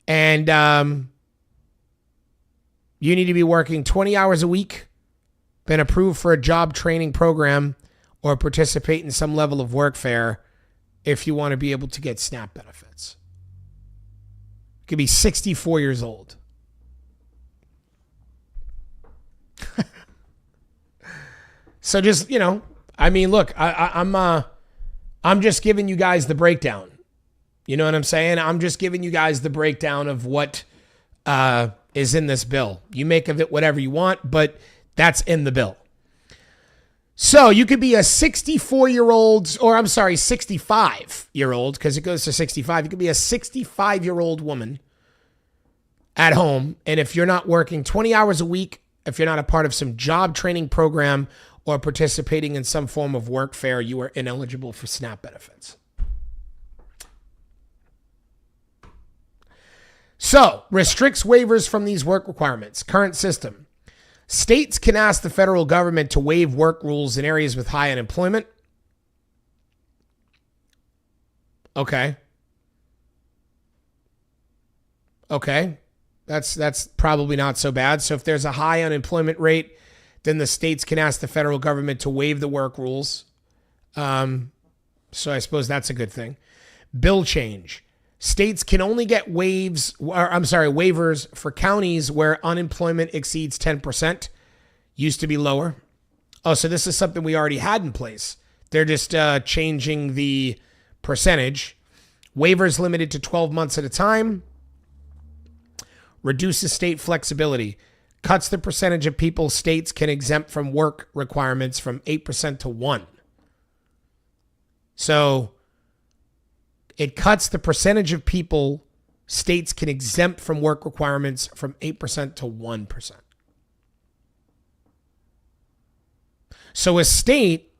and you need to be working 20 hours a week, been approved for a job training program, or participate in some level of workfare if you want to be able to get SNAP benefits. You could be 64 years old. So just, I mean, look, I'm just giving you guys the breakdown. You know what I'm saying? I'm just giving you guys the breakdown of what is in this bill. You make of it whatever you want, but that's in the bill. So you could be a 65-year-old, because it goes to 65. You could be a 65-year-old woman at home. And if you're not working 20 hours a week, if you're not a part of some job training program or participating in some form of workfare, you are ineligible for SNAP benefits. So, restricts waivers from these work requirements. Current system. States can ask the federal government to waive work rules in areas with high unemployment. Okay. That's probably not so bad. So if there's a high unemployment rate, then the states can ask the federal government to waive the work rules. So I suppose that's a good thing. Bill change. States can only get waivers for counties where unemployment exceeds 10%. Used to be lower. Oh, so this is something we already had in place. They're just changing the percentage. Waivers limited to 12 months at a time. Reduces state flexibility. Cuts the percentage of people states can exempt from work requirements from 8% to 1%. So it cuts the percentage of people states can exempt from work requirements from 8% to 1%. So a state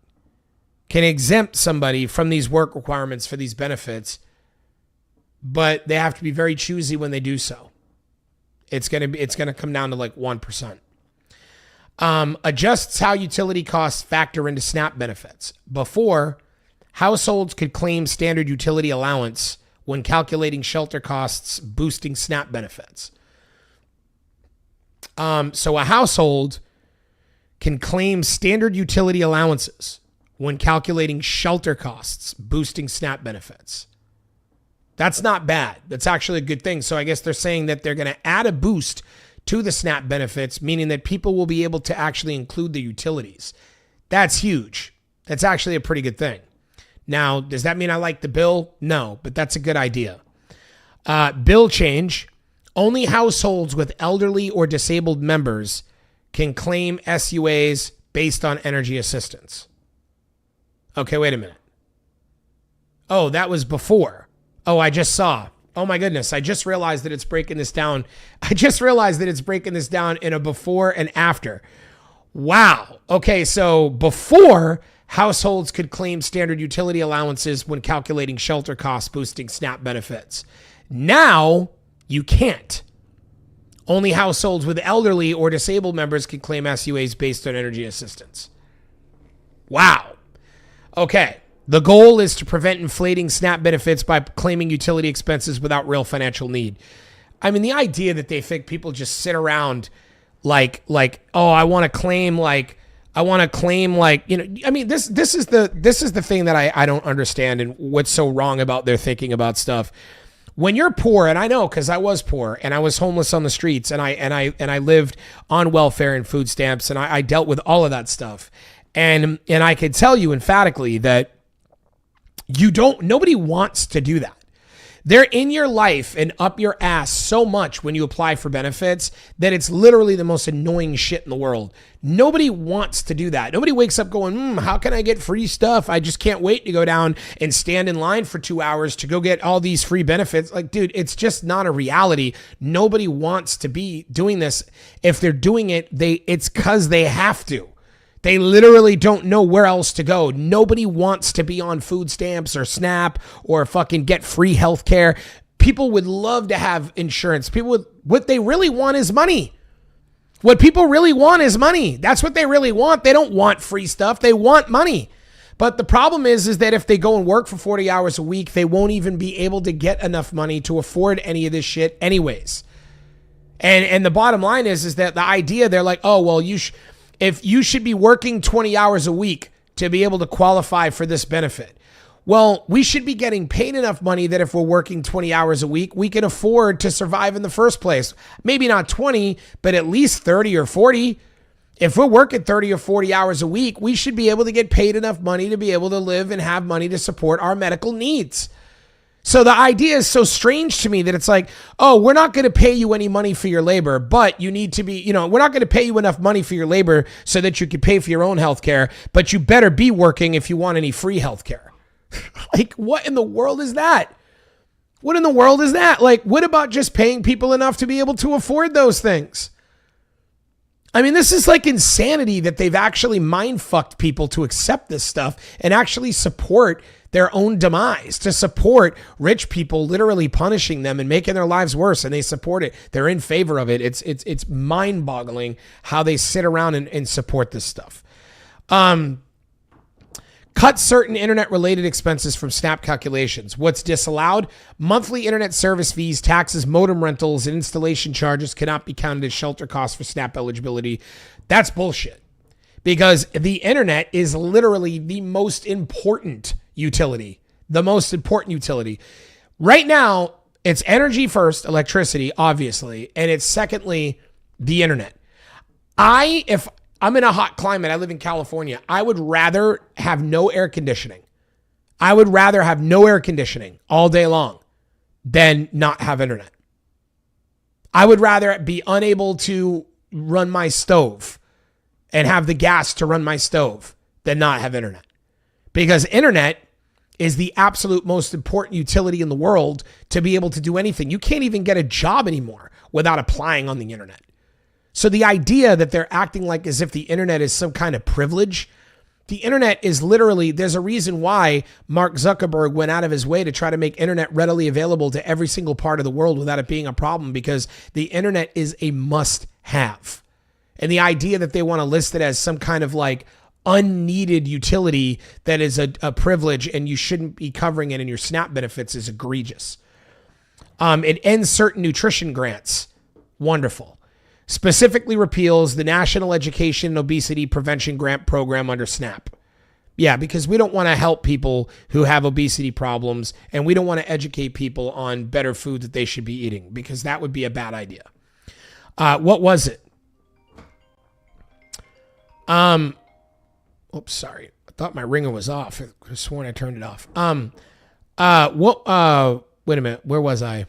can exempt somebody from these work requirements for these benefits, but they have to be very choosy when they do so. It's gonna come down to like 1%. Adjusts how utility costs factor into SNAP benefits. Before, households could claim standard utility allowance when calculating shelter costs, boosting SNAP benefits. So a household can claim standard utility allowances when calculating shelter costs, boosting SNAP benefits. That's not bad. That's actually a good thing. So I guess they're saying that they're going to add a boost to the SNAP benefits, meaning that people will be able to actually include the utilities. That's huge. That's actually a pretty good thing. Now, does that mean I like the bill? No, but that's a good idea. Bill change. Only households with elderly or disabled members can claim SUAs based on energy assistance. Okay, wait a minute. Oh, that was before. Oh, I just saw. Oh my goodness. I just realized that it's breaking this down. In a before and after. Wow. Okay, so before, households could claim standard utility allowances when calculating shelter costs, boosting SNAP benefits. Now, you can't. Only households with elderly or disabled members can claim SUAs based on energy assistance. Wow. Okay. The goal is to prevent inflating SNAP benefits by claiming utility expenses without real financial need. I mean, the idea that they think people just sit around like, oh, I want to claim, you know, I mean, this is the thing that I don't understand and what's so wrong about their thinking about stuff. When you're poor, and I know because I was poor and I was homeless on the streets and I lived on welfare and food stamps and I dealt with all of that stuff. And I can tell you emphatically that nobody wants to do that. They're in your life and up your ass so much when you apply for benefits that it's literally the most annoying shit in the world. Nobody wants to do that. Nobody wakes up going, how can I get free stuff? I just can't wait to go down and stand in line for 2 hours to go get all these free benefits. Like, dude, it's just not a reality. Nobody wants to be doing this. If they're doing it, it's because they have to. They literally don't know where else to go. Nobody wants to be on food stamps or SNAP or fucking get free health care. People would love to have insurance. What they really want is money. What people really want is money. That's what they really want. They don't want free stuff. They want money. But the problem is that if they go and work for 40 hours a week, they won't even be able to get enough money to afford any of this shit anyways. And the bottom line is that the idea, they're like, oh, well, if you should be working 20 hours a week to be able to qualify for this benefit. Well, we should be getting paid enough money that if we're working 20 hours a week, we can afford to survive in the first place. Maybe not 20, but at least 30 or 40. If we're working 30 or 40 hours a week, we should be able to get paid enough money to be able to live and have money to support our medical needs. So the idea is so strange to me that it's like, oh, we're not going to pay you any money for your labor, but you need to be, we're not going to pay you enough money for your labor so that you can pay for your own health care, but you better be working if you want any free health care. Like, what in the world is that? What in the world is that? Like, what about just paying people enough to be able to afford those things? I mean, this is like insanity that they've actually mind fucked people to accept this stuff and actually support their own demise, to support rich people literally punishing them and making their lives worse, and they support it. They're in favor of it. It's mind-boggling how they sit around and support this stuff. Cut certain internet-related expenses from SNAP calculations. What's disallowed? Monthly internet service fees, taxes, modem rentals, and installation charges cannot be counted as shelter costs for SNAP eligibility. That's bullshit. Because the internet is literally the most important utility. The most important utility. Right now, it's energy first, electricity, obviously, and it's secondly, the internet. If I'm in a hot climate, I live in California, I would rather have no air conditioning. I would rather have no air conditioning all day long than not have internet. I would rather be unable to run my stove and have the gas to run my stove than not have internet. Because internet is the absolute most important utility in the world to be able to do anything. You can't even get a job anymore without applying on the internet. So the idea that they're acting like as if the internet is some kind of privilege, the internet is literally, there's a reason why Mark Zuckerberg went out of his way to try to make internet readily available to every single part of the world without it being a problem, because the internet is a must-have. And the idea that they want to list it as some kind of like unneeded utility that is a privilege and you shouldn't be covering it in your SNAP benefits is egregious. It ends certain nutrition grants. Wonderful. Specifically repeals the National Education and Obesity Prevention Grant Program under SNAP. Yeah, because we don't want to help people who have obesity problems, and we don't want to educate people on better food that they should be eating, because that would be a bad idea. What was it? Oops, sorry. I thought my ringer was off. I could have sworn I turned it off. Wait a minute. Where was I?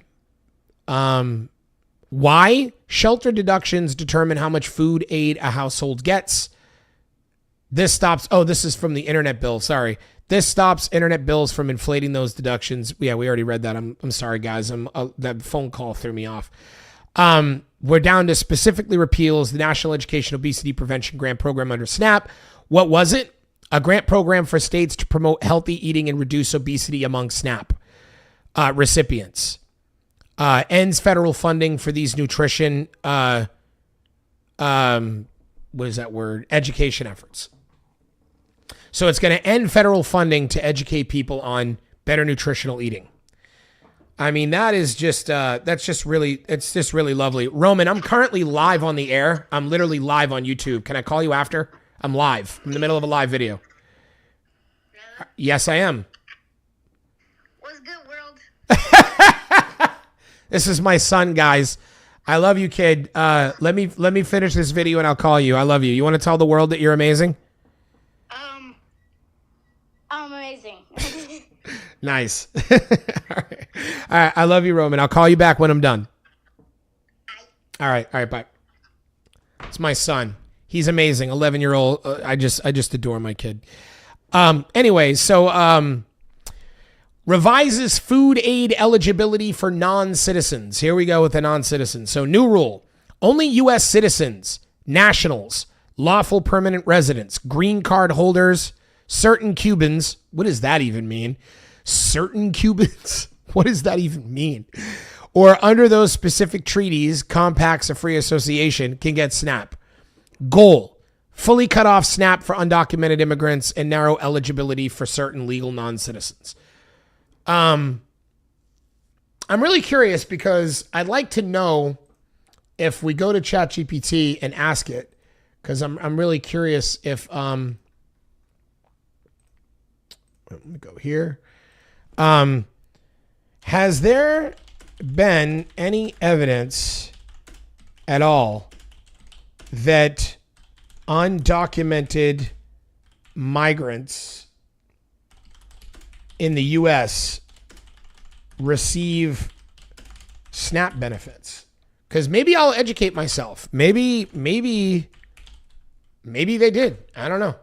Why? Shelter deductions determine how much food aid a household gets. This is from the internet bill. Sorry. This stops internet bills from inflating those deductions. Yeah, we already read that. I'm sorry, guys. That phone call threw me off. We're down to specifically repeals the National Education Obesity Prevention Grant Program under SNAP. What was it? A grant program for states to promote healthy eating and reduce obesity among SNAP recipients. Ends federal funding for these nutrition, what is that word? Education efforts. So it's going to end federal funding to educate people on better nutritional eating. I mean, it's just really lovely. Roman, I'm currently live on the air. I'm literally live on YouTube. Can I call you after? I'm live. I'm in the middle of a live video. Really? Yes, I am. What's good, world? This is my son, guys. I love you, kid. Let me finish this video and I'll call you. I love you. You want to tell the world that you're amazing? I'm amazing. Nice. All right. I love you, Roman. I'll call you back when I'm done. All right. Bye. It's my son. He's amazing. 11-year-old. I just adore my kid. Anyway, so revises food aid eligibility for non-citizens. Here we go with the non-citizens. So new rule. Only U.S. citizens, nationals, lawful permanent residents, green card holders, certain Cubans. What does that even mean? Certain Cubans? What does that even mean? Or under those specific treaties, compacts of free association can get SNAP. Goal. Fully cut off SNAP for undocumented immigrants and narrow eligibility for certain legal non-citizens. I'm really curious because I'd like to know if we go to ChatGPT and ask it, because I'm really curious if let me go here. Has there been any evidence at all that undocumented migrants in the U.S. receive SNAP benefits? Because maybe I'll educate myself. Maybe they did. I don't know.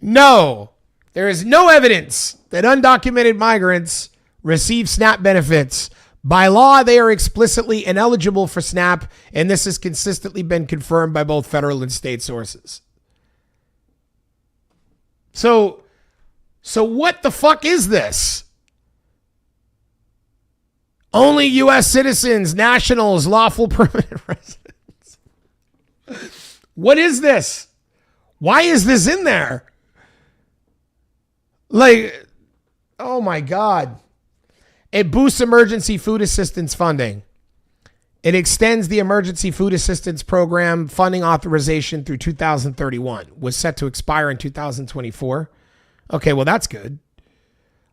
No, there is no evidence that undocumented migrants receive SNAP benefits, By law, they are explicitly ineligible for SNAP, and this has consistently been confirmed by both federal and state sources. So what the fuck is this? Only U.S. citizens, nationals, lawful permanent residents. What is this? Why is this in there? Like, oh my God. It boosts emergency food assistance funding. It extends the emergency food assistance program funding authorization through 2031. Was set to expire in 2024. Okay, well, that's good.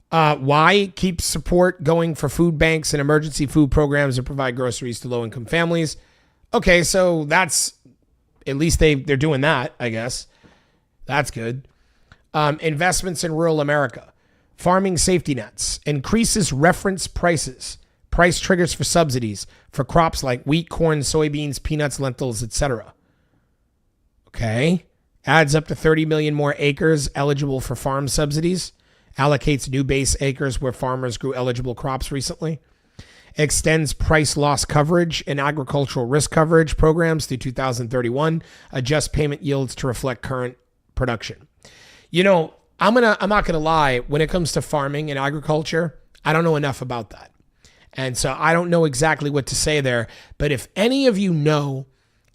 Why? Keep support going for food banks and emergency food programs that provide groceries to low-income families. Okay, so that's, at least they're doing that, I guess. That's good. Investments in rural America. Farming safety nets. Increases reference prices. Price triggers for subsidies for crops like wheat, corn, soybeans, peanuts, lentils, etc. Okay. Adds up to 30 million more acres eligible for farm subsidies. Allocates new base acres where farmers grew eligible crops recently. Extends price loss coverage and agricultural risk coverage programs through 2031. Adjust payment yields to reflect current production. You know, I'm not gonna lie, when it comes to farming and agriculture, I don't know enough about that. And so I don't know exactly what to say there. But if any of you know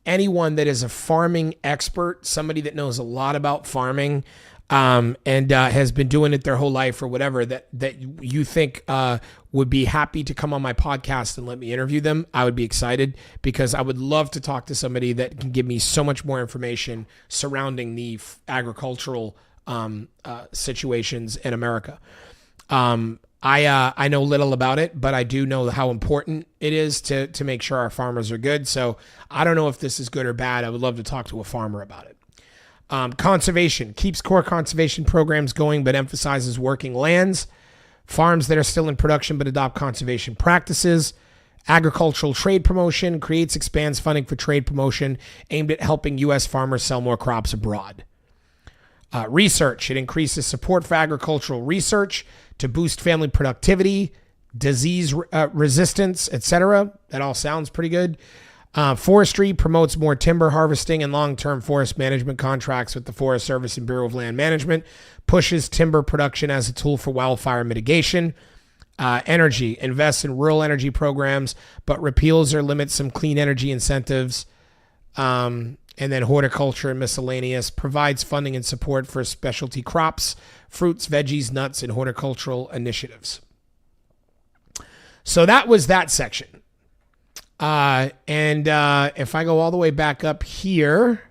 anyone that is a farming expert, somebody that knows a lot about farming, and has been doing it their whole life or whatever, that you think would be happy to come on my podcast and let me interview them, I would be excited, because I would love to talk to somebody that can give me so much more information surrounding the agricultural situations in America. I know little about it, but I do know how important it is to make sure our farmers are good. So I don't know if this is good or bad. I would love to talk to a farmer about it. Conservation. Keeps core conservation programs going, but emphasizes working lands. Farms that are still in production but adopt conservation practices. Agricultural trade promotion. Creates, expands funding for trade promotion aimed at helping U.S. farmers sell more crops abroad. Research. It increases support for agricultural research to boost family productivity, disease resistance, etc. That all sounds pretty good. Forestry promotes more timber harvesting and long-term forest management contracts with the Forest Service and Bureau of Land Management. Pushes timber production as a tool for wildfire mitigation. Energy. Invests in rural energy programs, but repeals or limits some clean energy incentives. And then horticulture and miscellaneous. Provides funding and support for specialty crops, fruits, veggies, nuts, and horticultural initiatives. So that was that section. And if I go all the way back up here,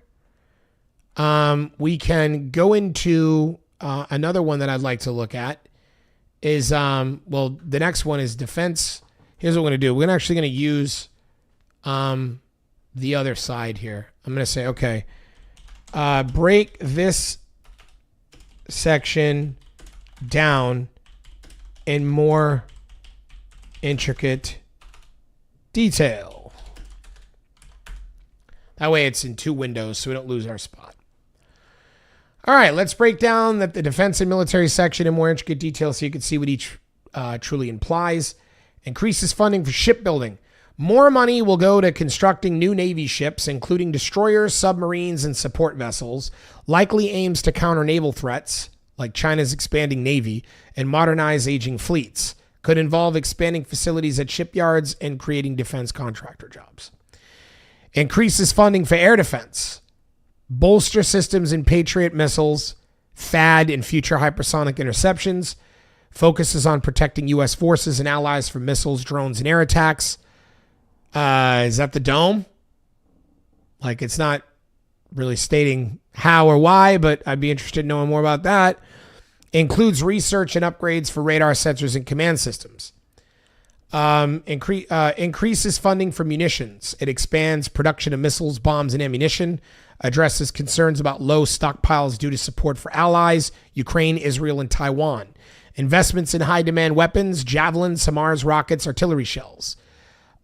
we can go into another one that I'd like to look at is, well, the next one is defense. Here's what we're going to do. We're actually going to use the other side here. I'm going to say, okay, break this section down in more intricate detail. That way it's in two windows so we don't lose our spot. All right, let's break down the defense and military section in more intricate detail so you can see what each truly implies. Increases funding for shipbuilding. More money will go to constructing new Navy ships, including destroyers, submarines, and support vessels. Likely aims to counter naval threats, like China's expanding Navy, and modernize aging fleets. Could involve expanding facilities at shipyards and creating defense contractor jobs. Increases funding for air defense. Bolster systems in Patriot missiles, THAAD, and future hypersonic interceptions. Focuses on protecting U.S. forces and allies from missiles, drones, and air attacks. Is that the dome? Like, it's not really stating how or why, but I'd be interested in knowing more about that. Includes research and upgrades for radar sensors and command systems. Increases funding for munitions. It expands production of missiles, bombs, and ammunition. Addresses concerns about low stockpiles due to support for allies, Ukraine, Israel, and Taiwan. Investments in high-demand weapons, javelins, HIMARS rockets, artillery shells.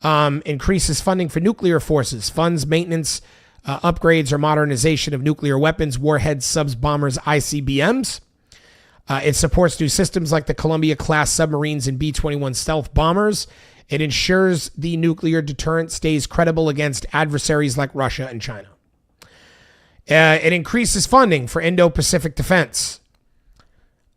Increases funding for nuclear forces. Funds maintenance, upgrades, or modernization of nuclear weapons, warheads, subs, bombers, ICBMs. It supports new systems like the Columbia-class submarines and B-21 stealth bombers. It ensures the nuclear deterrent stays credible against adversaries like Russia and China. It increases funding for Indo-Pacific defense.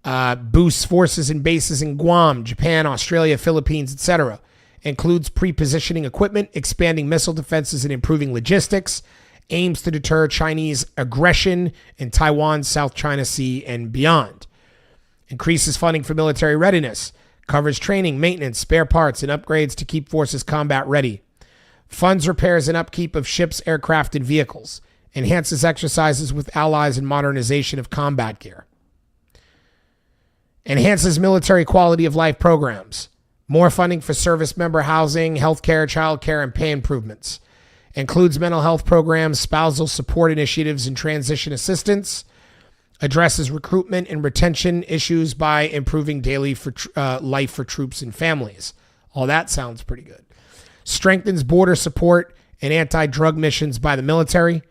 Boosts forces and bases in Guam, Japan, Australia, Philippines, etc. Includes pre-positioning equipment, expanding missile defenses, and improving logistics. Aims to deter Chinese aggression in Taiwan, South China Sea, and beyond. Increases funding for military readiness. Covers training, maintenance, spare parts, and upgrades to keep forces combat ready. Funds repairs and upkeep of ships, aircraft, and vehicles. Enhances exercises with allies and modernization of combat gear. Enhances military quality of life programs. More funding for service member housing, healthcare, childcare, and pay improvements. Includes mental health programs, spousal support initiatives, and transition assistance. Addresses recruitment and retention issues by improving daily life for troops and families. All that sounds pretty good. Strengthens border support and anti-drug missions by the military.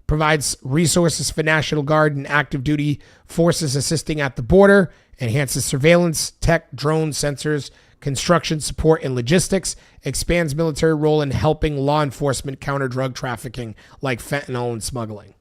Provides resources for National Guard and active duty forces assisting at the border. Enhances surveillance, tech, drone sensors, construction support, and logistics. Expands military role in helping law enforcement counter drug trafficking like fentanyl and smuggling.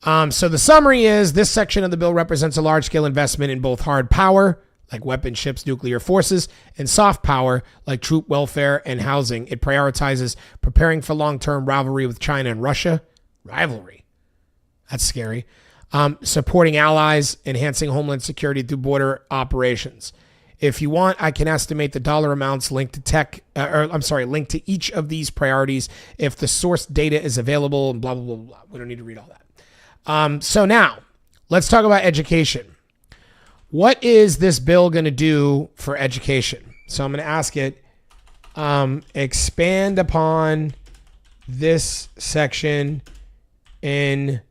So the summary is this section of the bill represents a large-scale investment in both hard power, like weapons, ships, nuclear forces, and soft power, like troop welfare and housing. It prioritizes preparing for long-term rivalry with China and Russia. Rivalry? That's scary. Supporting allies, enhancing homeland security through border operations. If you want, I can estimate the dollar amounts linked to linked to each of these priorities if the source data is available and blah, blah, blah, blah. We don't need to read all that. So now, let's talk about education. What is this bill going to do for education? So I'm going to ask it, expand upon this section in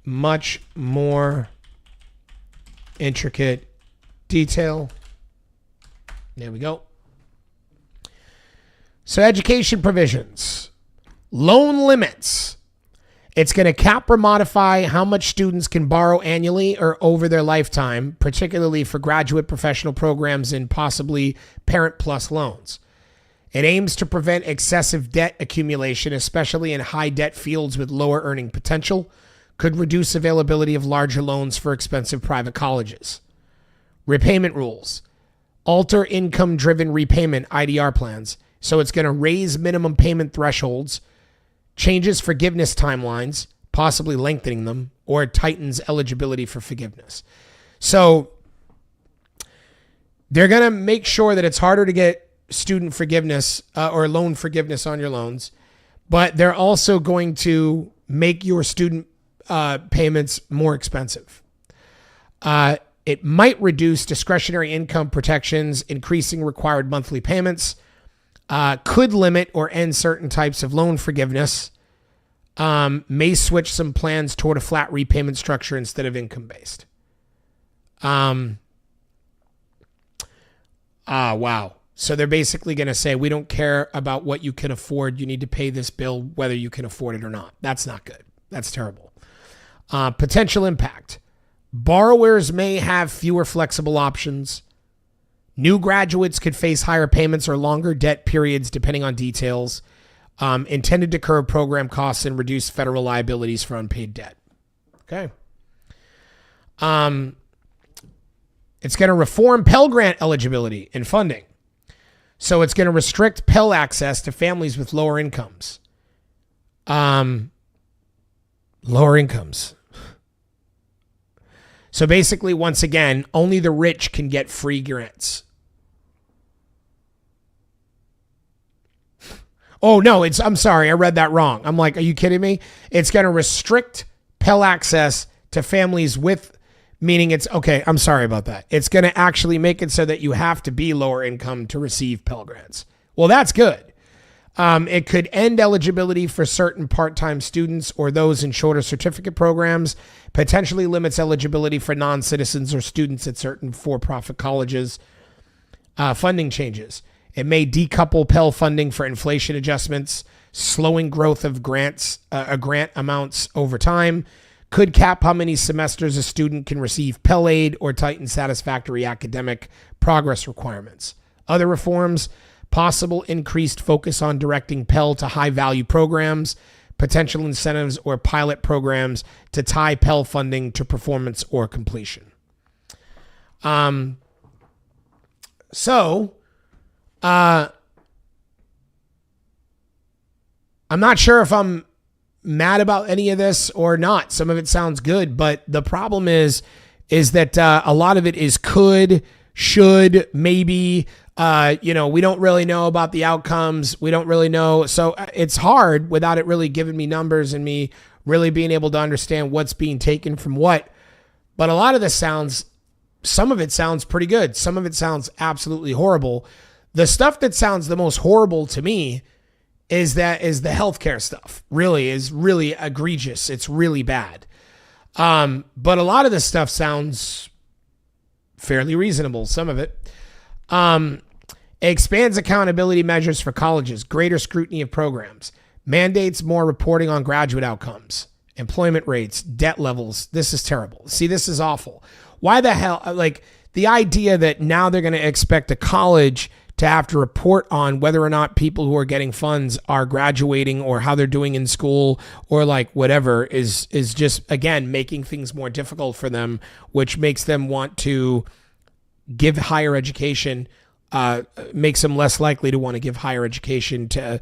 much more intricate detail. There we go. So education provisions. Loan limits. It's going to cap or modify how much students can borrow annually or over their lifetime, particularly for graduate professional programs and possibly Parent Plus loans. It aims to prevent excessive debt accumulation, especially in high debt fields with lower earning potential. Could reduce availability of larger loans for expensive private colleges. Repayment rules. Alter income-driven repayment IDR plans. So it's going to raise minimum payment thresholds, changes forgiveness timelines, possibly lengthening them, or tightens eligibility for forgiveness. So they're going to make sure that it's harder to get student forgiveness or loan forgiveness on your loans, but they're also going to make your student payments more expensive. It might reduce discretionary income protections, increasing required monthly payments, could limit or end certain types of loan forgiveness, may switch some plans toward a flat repayment structure instead of income-based. Wow. So they're basically going to say, we don't care about what you can afford. You need to pay this bill whether you can afford it or not. That's not good. That's terrible. Potential impact. Borrowers may have fewer flexible options. New graduates could face higher payments or longer debt periods depending on details. Intended to curb program costs and reduce federal liabilities for unpaid debt. Okay. It's going to reform Pell Grant eligibility and funding. So it's going to restrict Pell access to families with lower incomes. Lower incomes. So basically, once again, only the rich can get free grants. Oh, no, I'm sorry, I read that wrong. I'm like, are you kidding me? It's going to restrict Pell access to families with, meaning it's, okay, I'm sorry about that. It's going to actually make it so that you have to be lower income to receive Pell Grants. Well, that's good. It could end eligibility for certain part-time students or those in shorter certificate programs, potentially limits eligibility for non-citizens or students at certain for-profit colleges. Funding changes. It may decouple Pell funding for inflation adjustments, slowing growth of grant amounts over time, could cap how many semesters a student can receive Pell Aid or tighten satisfactory academic progress requirements. Other reforms: possible increased focus on directing Pell to high-value programs, potential incentives or pilot programs to tie Pell funding to performance or completion. I'm not sure if I'm mad about any of this or not. Some of it sounds good, but the problem is that a lot of it is could, should, maybe. We don't really know about the outcomes. We don't really know. So it's hard without it really giving me numbers and me really being able to understand what's being taken from what. But a lot of this some of it sounds pretty good. Some of it sounds absolutely horrible. The stuff that sounds the most horrible to me is the healthcare stuff. Really is really egregious. It's really bad. But a lot of this stuff sounds fairly reasonable. Some of it. Expands accountability measures for colleges, greater scrutiny of programs, mandates more reporting on graduate outcomes, employment rates, debt levels. This is terrible. See, this is awful. Why the hell? Like the idea that now they're going to expect a college to have to report on whether or not people who are getting funds are graduating or how they're doing in school or like whatever is just, again, making things more difficult for them, which makes them want to give higher education, makes them less likely to want to give higher education to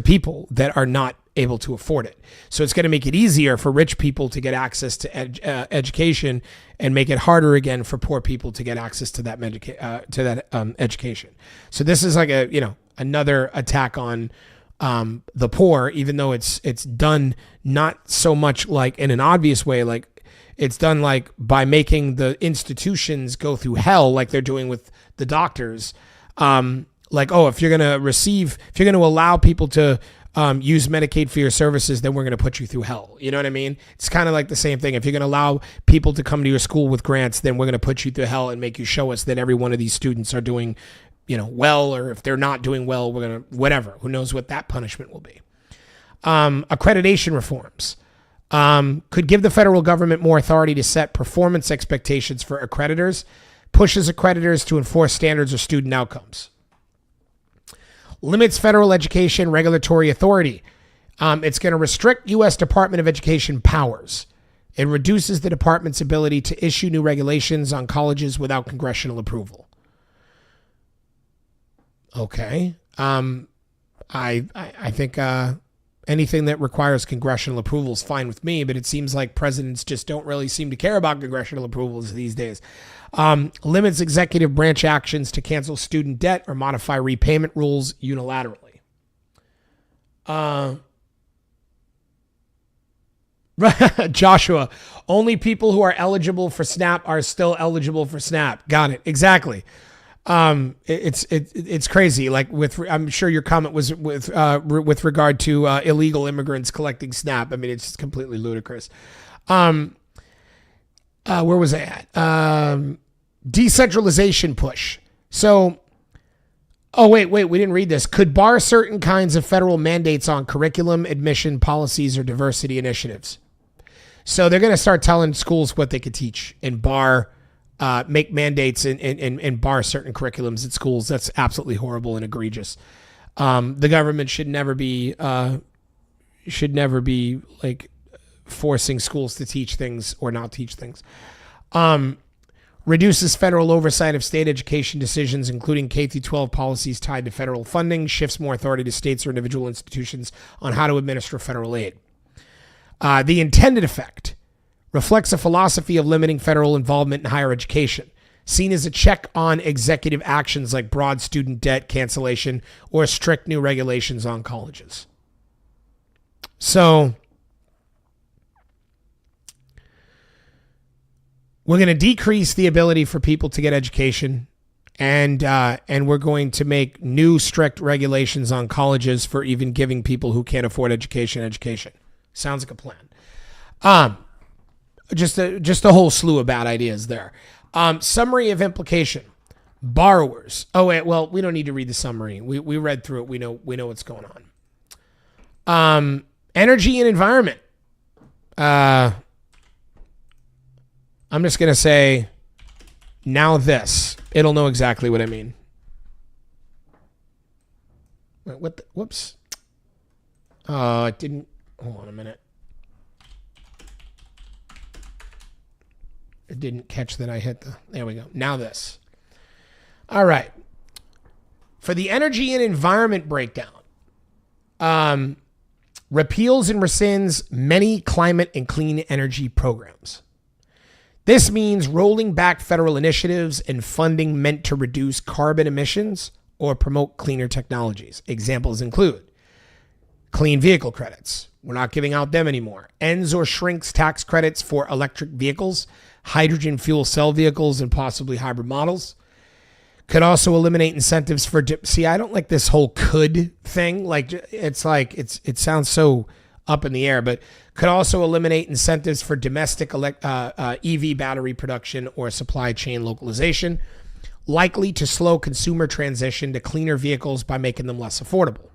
people that are not able to afford it. So it's going to make it easier for rich people to get access to education and make it harder again for poor people to get access to that education. So this is like another attack on the poor, even though it's done not so much like in an obvious way, like it's done like by making the institutions go through hell, like they're doing with the doctors. If you're going to allow people to use Medicaid for your services, then we're going to put you through hell. You know what I mean? It's kind of like the same thing. If you're going to allow people to come to your school with grants, then we're going to put you through hell and make you show us that every one of these students are doing, well, or if they're not doing well, we're going to, whatever, who knows what that punishment will be. Accreditation reforms. Could give the federal government more authority to set performance expectations for accreditors, pushes accreditors to enforce standards or student outcomes. Limits federal education regulatory authority. It's going to restrict U.S. Department of Education powers. It reduces the department's ability to issue new regulations on colleges without congressional approval. Okay. I think anything that requires congressional approval is fine with me, but it seems like presidents just don't really seem to care about congressional approvals these days. Limits executive branch actions to cancel student debt or modify repayment rules unilaterally. Joshua, only people who are eligible for SNAP are still eligible for SNAP. Got it. Exactly. It's crazy. Like I'm sure your comment was with regard to illegal immigrants collecting SNAP. I mean, it's just completely ludicrous. Where was I at? Decentralization push. So, wait, we didn't read this. Could bar certain kinds of federal mandates on curriculum, admission policies, or diversity initiatives. So they're going to start telling schools what they could teach and make mandates and bar certain curriculums at schools. That's absolutely horrible and egregious. The government should never be like forcing schools to teach things or not teach things. Reduces federal oversight of state education decisions, including K-12 policies tied to federal funding, shifts more authority to states or individual institutions on how to administer federal aid. The intended effect reflects a philosophy of limiting federal involvement in higher education, seen as a check on executive actions like broad student debt cancellation or strict new regulations on colleges. So we're going to decrease the ability for people to get education, and we're going to make new strict regulations on colleges for even giving people who can't afford education. Sounds like a plan. Just a whole slew of bad ideas there. Summary of implication. Borrowers. Oh wait, well, we don't need to read the summary. We read through it. We know what's going on. Energy and environment. I'm just gonna say now this. It'll know exactly what I mean. Wait, what the, whoops. It didn't. Hold on a minute. It didn't catch that I hit the. There we go. Now this. All right. For the energy and environment breakdown, repeals and rescinds many climate and clean energy programs. This means rolling back federal initiatives and funding meant to reduce carbon emissions or promote cleaner technologies. Examples include clean vehicle credits. We're not giving out them anymore. Ends or shrinks tax credits for electric vehicles, hydrogen fuel cell vehicles, and possibly hybrid models. Could also eliminate incentives for... See, I don't like this whole could thing. It sounds so up in the air, but could also eliminate incentives for domestic EV battery production or supply chain localization, likely to slow consumer transition to cleaner vehicles by making them less affordable.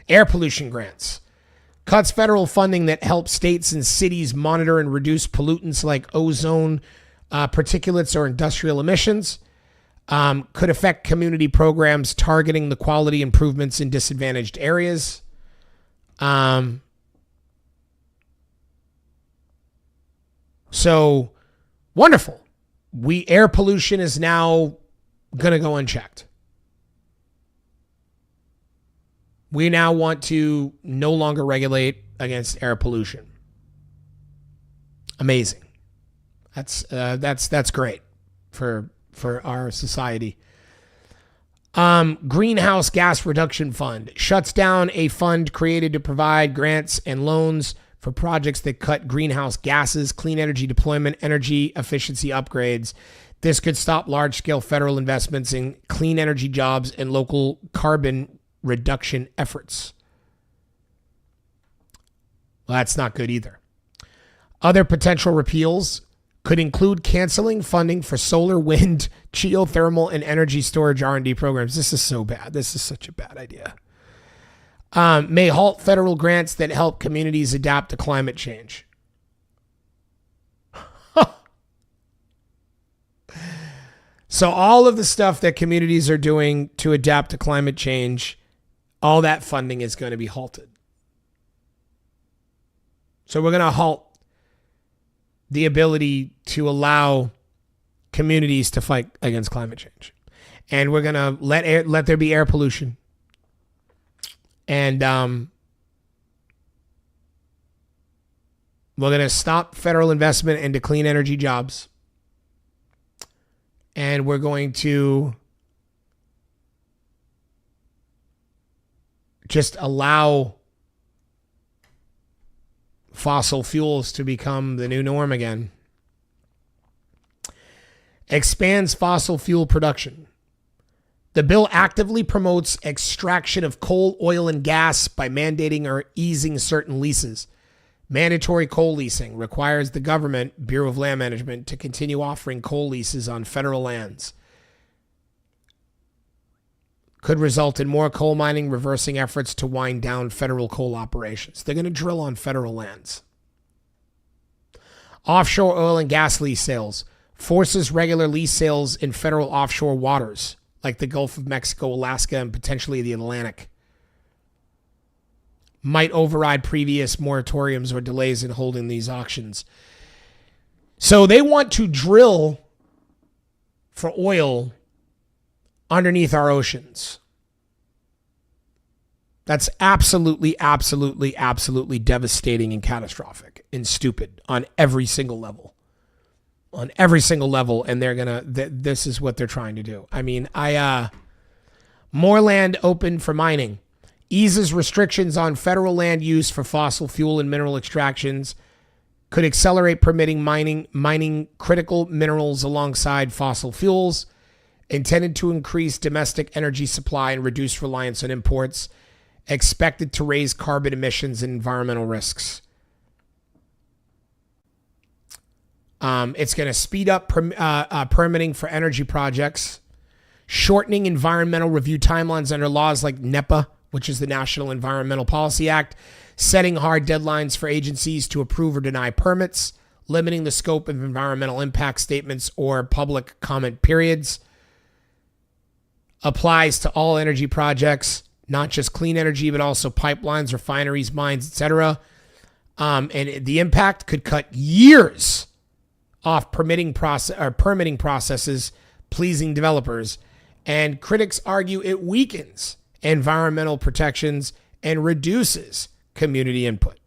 Air pollution grants. Cuts federal funding that helps states and cities monitor and reduce pollutants like ozone, particulates, or industrial emissions. Could affect community programs targeting the quality improvements in disadvantaged areas. So wonderful. Air pollution is now going to go unchecked. We now want to no longer regulate against air pollution. Amazing. That's great for our society. Greenhouse Gas Reduction Fund shuts down a fund created to provide grants and loans for projects that cut greenhouse gases, clean energy deployment, energy efficiency upgrades. This could stop large-scale federal investments in clean energy jobs and local carbon reduction efforts. Well, that's not good either. Other potential repeals could include canceling funding for solar, wind, geothermal, and energy storage R&D programs. This is so bad. This is such a bad idea. May halt federal grants that help communities adapt to climate change. So all of the stuff that communities are doing to adapt to climate change, all that funding is going to be halted. So we're going to halt the ability to allow communities to fight against climate change. And we're going to let there be air pollution. And we're going to stop federal investment into clean energy jobs. And we're going to just allow fossil fuels to become the new norm again. Expands fossil fuel production. The bill actively promotes extraction of coal, oil, and gas by mandating or easing certain leases. Mandatory coal leasing requires the government, Bureau of Land Management, to continue offering coal leases on federal lands. Could result in more coal mining, reversing efforts to wind down federal coal operations. They're going to drill on federal lands. Offshore oil and gas lease sales. Forces regular lease sales in federal offshore waters, like the Gulf of Mexico, Alaska, and potentially the Atlantic. Might override previous moratoriums or delays in holding these auctions. So they want to drill for oil underneath our oceans. That's absolutely, absolutely, absolutely devastating and catastrophic and stupid on every single level. On every single level, and this is what they're trying to do. I mean, more land open for mining. Eases restrictions on federal land use for fossil fuel and mineral extractions. Could accelerate permitting mining critical minerals alongside fossil fuels. Intended to increase domestic energy supply and reduce reliance on imports. Expected to raise carbon emissions and environmental risks. It's going to speed up permitting for energy projects. Shortening environmental review timelines under laws like NEPA, which is the National Environmental Policy Act. Setting hard deadlines for agencies to approve or deny permits. Limiting the scope of environmental impact statements or public comment periods. applies to all energy projects, not just clean energy, but also pipelines, refineries, mines, etc. And the impact could cut years off permitting processes pleasing developers. And critics argue it weakens environmental protections and reduces community input.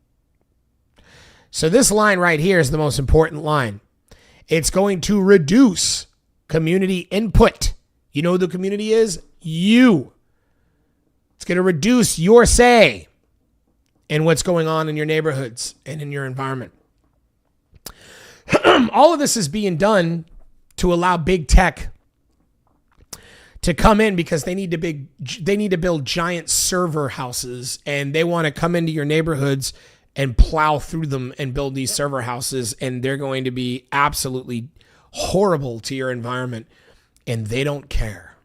So this line right here is the most important line. It's going to reduce community input. You know who the community is? You. It's going to reduce your say in what's going on in your neighborhoods and in your environment. All of this is being done to allow big tech to come in because they need to build giant server houses, and they want to come into your neighborhoods and plow through them and build these server houses, and they're going to be absolutely horrible to your environment, and they don't care.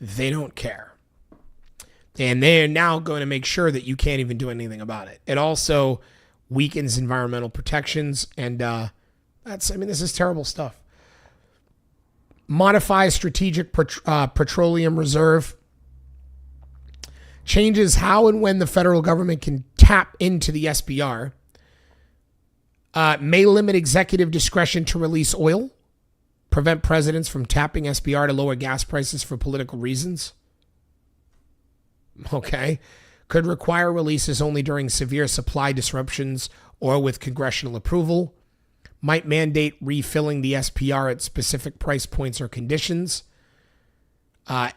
They don't care. And they are now going to make sure that you can't even do anything about it. It also weakens environmental protections, and this is terrible stuff. Modifies strategic petroleum reserve. Changes how and when the federal government can tap into the SPR. May limit executive discretion to release oil. Prevent presidents from tapping SPR to lower gas prices for political reasons. Okay. Could require releases only during severe supply disruptions or with congressional approval. Might mandate refilling the SPR at specific price points or conditions.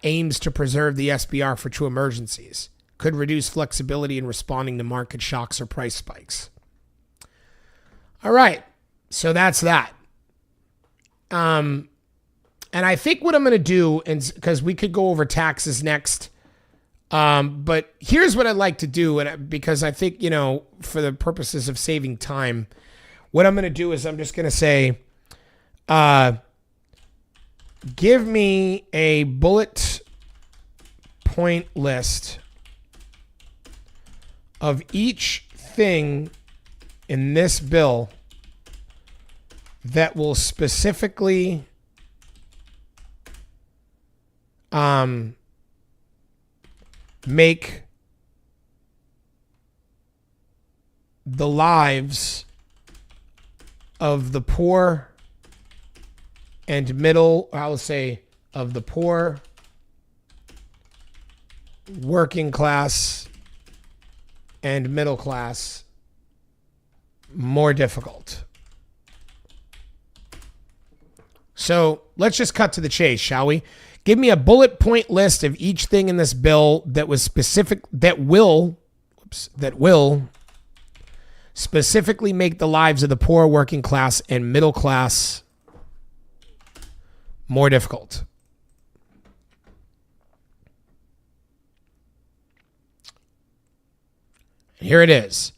Aims to preserve the SPR for true emergencies. Could reduce flexibility in responding to market shocks or price spikes. All right. So that's that. And I think what I'm going to do, and because we could go over taxes next, but here's what I'd like to do, and because I think, for the purposes of saving time, what I'm going to do is I'm just going to say, give me a bullet point list of each thing in this bill that will specifically make the lives of the poor and middle, I'll say of the poor, working class, and middle class more difficult. So let's just cut to the chase, shall we? Give me a bullet point list of each thing in this bill that was specific, that will specifically make the lives of the poor, working class, and middle class more difficult. Here it is.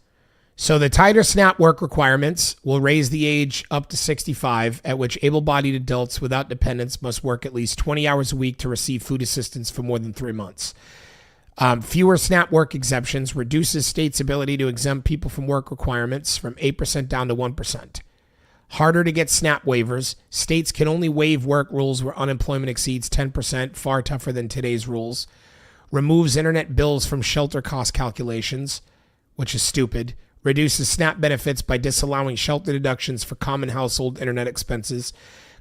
So the tighter SNAP work requirements will raise the age up to 65, at which able-bodied adults without dependents must work at least 20 hours a week to receive food assistance for more than 3 months. Fewer SNAP work exemptions reduces states' ability to exempt people from work requirements from 8% down to 1%. Harder to get SNAP waivers. States can only waive work rules where unemployment exceeds 10%, far tougher than today's rules. Removes internet bills from shelter cost calculations, which is stupid. Reduces SNAP benefits by disallowing shelter deductions for common household internet expenses.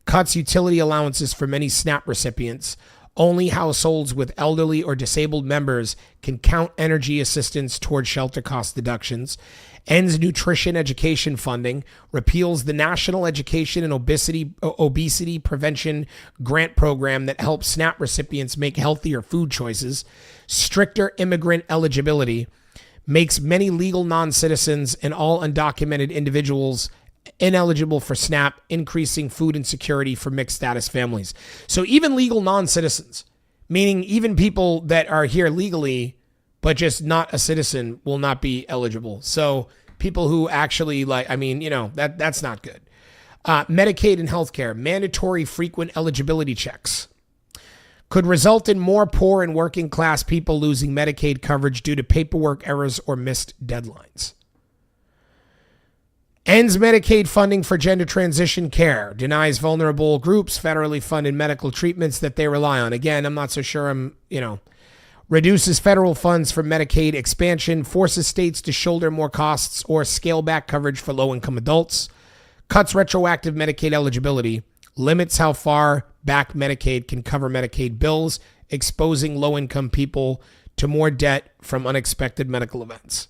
Cuts utility allowances for many SNAP recipients. Only households with elderly or disabled members can count energy assistance toward shelter cost deductions. Ends nutrition education funding. Repeals the National Education and Obesity Prevention Grant Program that helps SNAP recipients make healthier food choices. Stricter immigrant eligibility. Makes many legal non-citizens and all undocumented individuals ineligible for SNAP, increasing food insecurity for mixed status families. So even legal non-citizens, meaning even people that are here legally but just not a citizen, will not be eligible. So people who actually that's not good. Medicaid and healthcare, mandatory frequent eligibility checks. Could result in more poor and working class people losing Medicaid coverage due to paperwork errors or missed deadlines. Ends Medicaid funding for gender transition care. Denies vulnerable groups federally funded medical treatments that they rely on. Again, I'm not so sure reduces federal funds for Medicaid expansion, forces states to shoulder more costs or scale back coverage for low-income adults, cuts retroactive Medicaid eligibility, limits how far back Medicaid can cover Medicaid bills, exposing low-income people to more debt from unexpected medical events.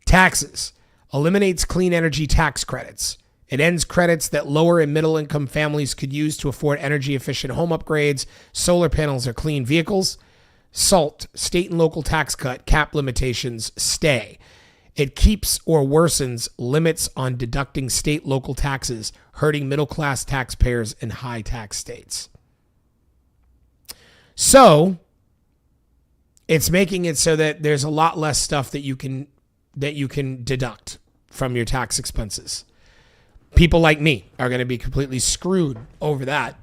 Taxes. Eliminates clean energy tax credits. It ends credits that lower and middle income families could use to afford energy efficient home upgrades, solar panels, or clean vehicles. SALT, state and local tax cut, cap limitations, stay. It keeps or worsens limits on deducting state local taxes, hurting middle class taxpayers in high tax states. So it's making it so that there's a lot less stuff that you can deduct from your tax expenses. People like me are going to be completely screwed over that.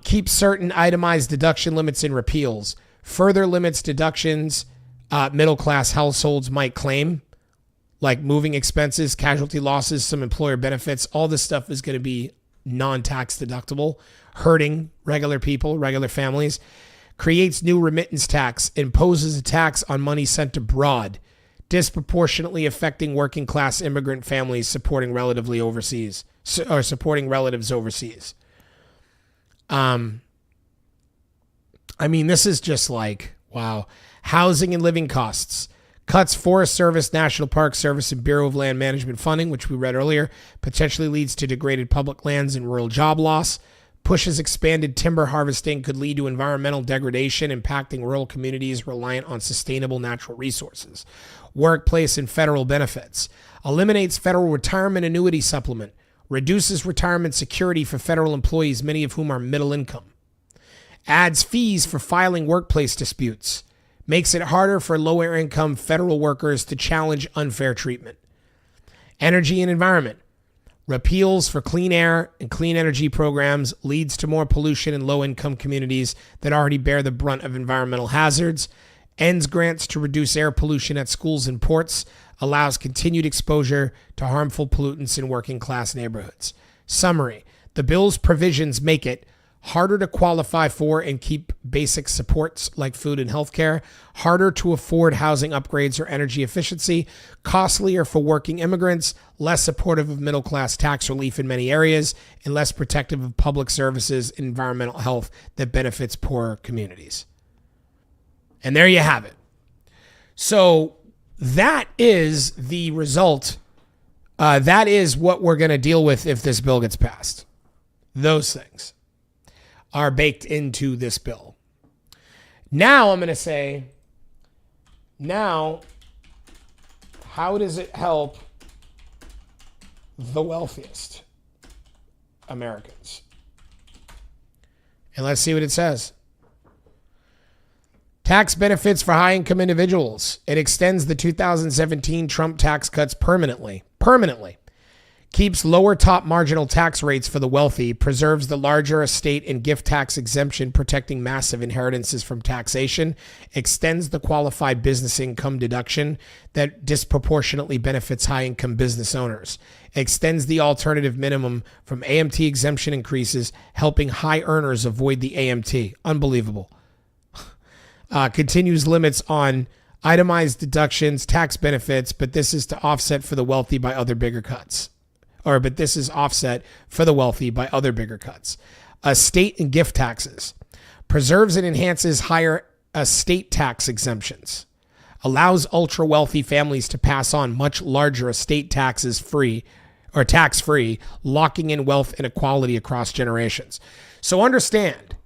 Keep certain itemized deduction limits and repeals. Further limits deductions middle class households might claim, like moving expenses, casualty losses, some employer benefits. All this stuff is going to be non-tax deductible, hurting regular people, regular families. Creates new remittance tax, imposes a tax on money sent abroad, disproportionately affecting working class immigrant families supporting relatives overseas. This is just like, wow. Housing and living costs. Cuts Forest Service, National Park Service, and Bureau of Land Management funding, which we read earlier, potentially leads to degraded public lands and rural job loss. Pushes expanded timber harvesting, could lead to environmental degradation, impacting rural communities reliant on sustainable natural resources. Workplace and federal benefits. Eliminates federal retirement annuity supplement. Reduces retirement security for federal employees, many of whom are middle income. Adds fees for filing workplace disputes. Makes it harder for lower income federal workers to challenge unfair treatment. Energy and environment. Repeals for clean air and clean energy programs, leads to more pollution in low-income communities that already bear the brunt of environmental hazards. Ends grants to reduce air pollution at schools and ports. Allows continued exposure to harmful pollutants in working-class neighborhoods. Summary. The bill's provisions make it harder to qualify for and keep basic supports like food and healthcare, harder to afford housing upgrades or energy efficiency, costlier for working immigrants, less supportive of middle-class tax relief in many areas, and less protective of public services and environmental health that benefits poorer communities. And there you have it. So that is the result. That is what we're going to deal with if this bill gets passed. Those things are baked into this bill. Now I'm going to say, how does it help the wealthiest Americans? And let's see what it says. Tax benefits for high-income individuals. It extends the 2017 Trump tax cuts permanently. Keeps lower top marginal tax rates for the wealthy, preserves the larger estate and gift tax exemption protecting massive inheritances from taxation, extends the qualified business income deduction that disproportionately benefits high-income business owners, extends the alternative minimum from AMT exemption increases, helping high earners avoid the AMT. Unbelievable. Continues limits on itemized deductions, tax benefits, but this is to offset for the wealthy by other bigger cuts. But this is offset for the wealthy by other bigger cuts. Estate and gift taxes. Preserves and enhances higher estate tax exemptions. Allows ultra-wealthy families to pass on much larger estate taxes tax-free, locking in wealth inequality across generations. So understand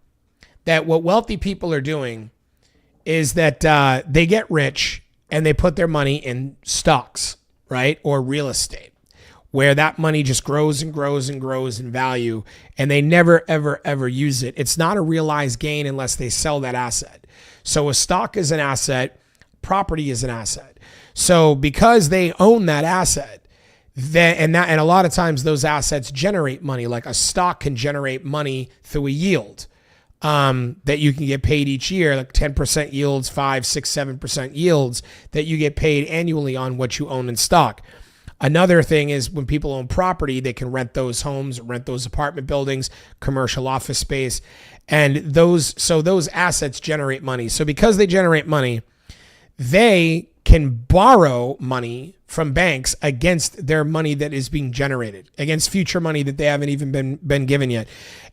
that what wealthy people are doing is that they get rich and they put their money in stocks, right? Or real estate, where that money just grows and grows and grows in value, and they never, ever, ever use it. It's not a realized gain unless they sell that asset. So a stock is an asset, property is an asset. So because they own that asset, and a lot of times those assets generate money, like a stock can generate money through a yield that you can get paid each year, like 10% yields, 5, 6, 7% yields that you get paid annually on what you own in stock. Another thing is when people own property, they can rent those homes, rent those apartment buildings, commercial office space, and those assets generate money. So because they generate money, they can borrow money from banks against their money that is being generated, against future money that they haven't even been given yet.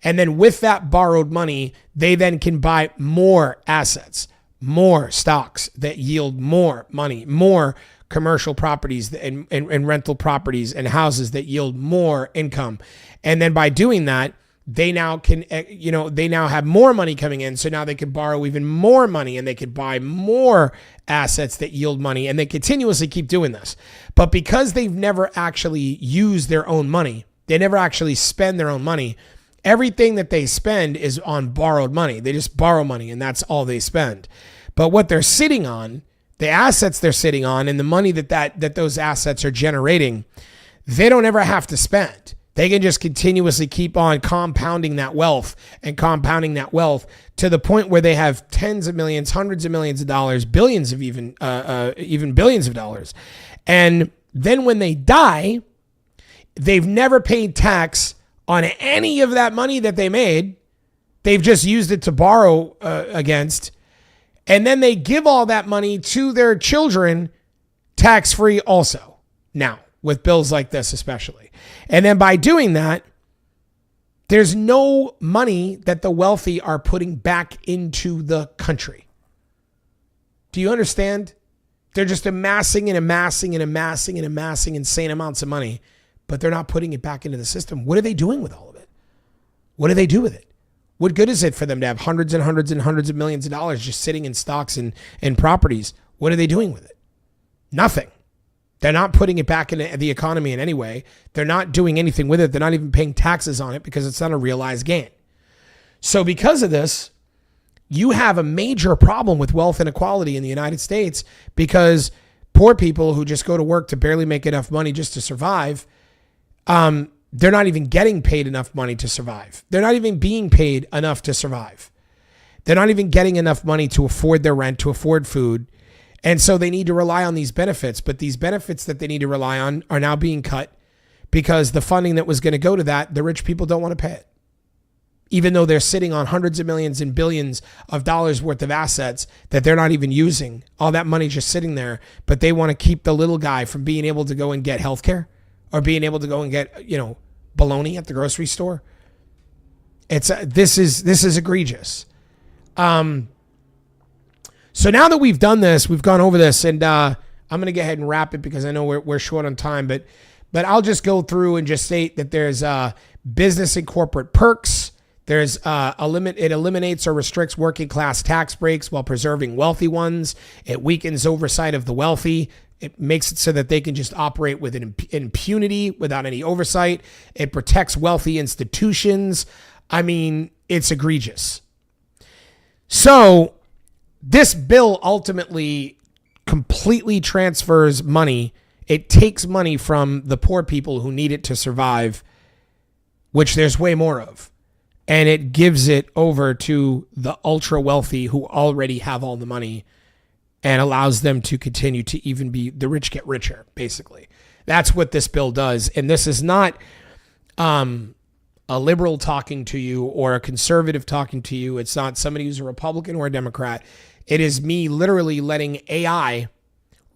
And then with that borrowed money, they then can buy more assets, more stocks that yield more money, more commercial properties and rental properties and houses that yield more income. And then by doing that, they now can, they now have more money coming in. So now they can borrow even more money and they could buy more assets that yield money, and they continuously keep doing this. But because they've never actually used their own money, they never actually spend their own money. Everything that they spend is on borrowed money. They just borrow money and that's all they spend. But what they're sitting on, the assets they're sitting on and the money that those assets are generating, they don't ever have to spend. They can just continuously keep on compounding that wealth and compounding that wealth to the point where they have tens of millions, hundreds of millions of dollars, billions of even billions of dollars. And then when they die, they've never paid tax on any of that money that they made. They've just used it to borrow against. And then they give all that money to their children tax-free also. Now, with bills like this especially. And then by doing that, there's no money that the wealthy are putting back into the country. Do you understand? They're just amassing and amassing and amassing and amassing insane amounts of money, but they're not putting it back into the system. What are they doing with all of it? What do they do with it? What good is it for them to have hundreds and hundreds and hundreds of millions of dollars just sitting in stocks and properties? What are they doing with it? Nothing. They're not putting it back into the economy in any way. They're not doing anything with it. They're not even paying taxes on it because it's not a realized gain. So because of this, you have a major problem with wealth inequality in the United States because poor people who just go to work to barely make enough money just to survive, they're not even getting paid enough money to survive. They're not even being paid enough to survive. They're not even getting enough money to afford their rent, to afford food. And so they need to rely on these benefits, but these benefits that they need to rely on are now being cut because the funding that was going to go to that, the rich people don't want to pay it. Even though they're sitting on hundreds of millions and billions of dollars worth of assets that they're not even using, all that money just sitting there, but they want to keep the little guy from being able to go and get healthcare or being able to go and get, bologna at the grocery store. This is egregious. So now that we've done this, we've gone over this, and I'm going to go ahead and wrap it because I know we're short on time, but I'll just go through and just state that there's business and corporate perks. There's it eliminates or restricts working class tax breaks while preserving wealthy ones. It weakens oversight of the wealthy. It makes it so that they can just operate with impunity without any oversight. It protects wealthy institutions. I mean, it's egregious. So this bill ultimately completely transfers money. It takes money from the poor people who need it to survive, which there's way more of. And it gives it over to the ultra wealthy who already have all the money and allows them to continue to even be the rich get richer, basically. That's what this bill does. And this is not a liberal talking to you or a conservative talking to you. It's not somebody who's a Republican or a Democrat. It is me literally letting AI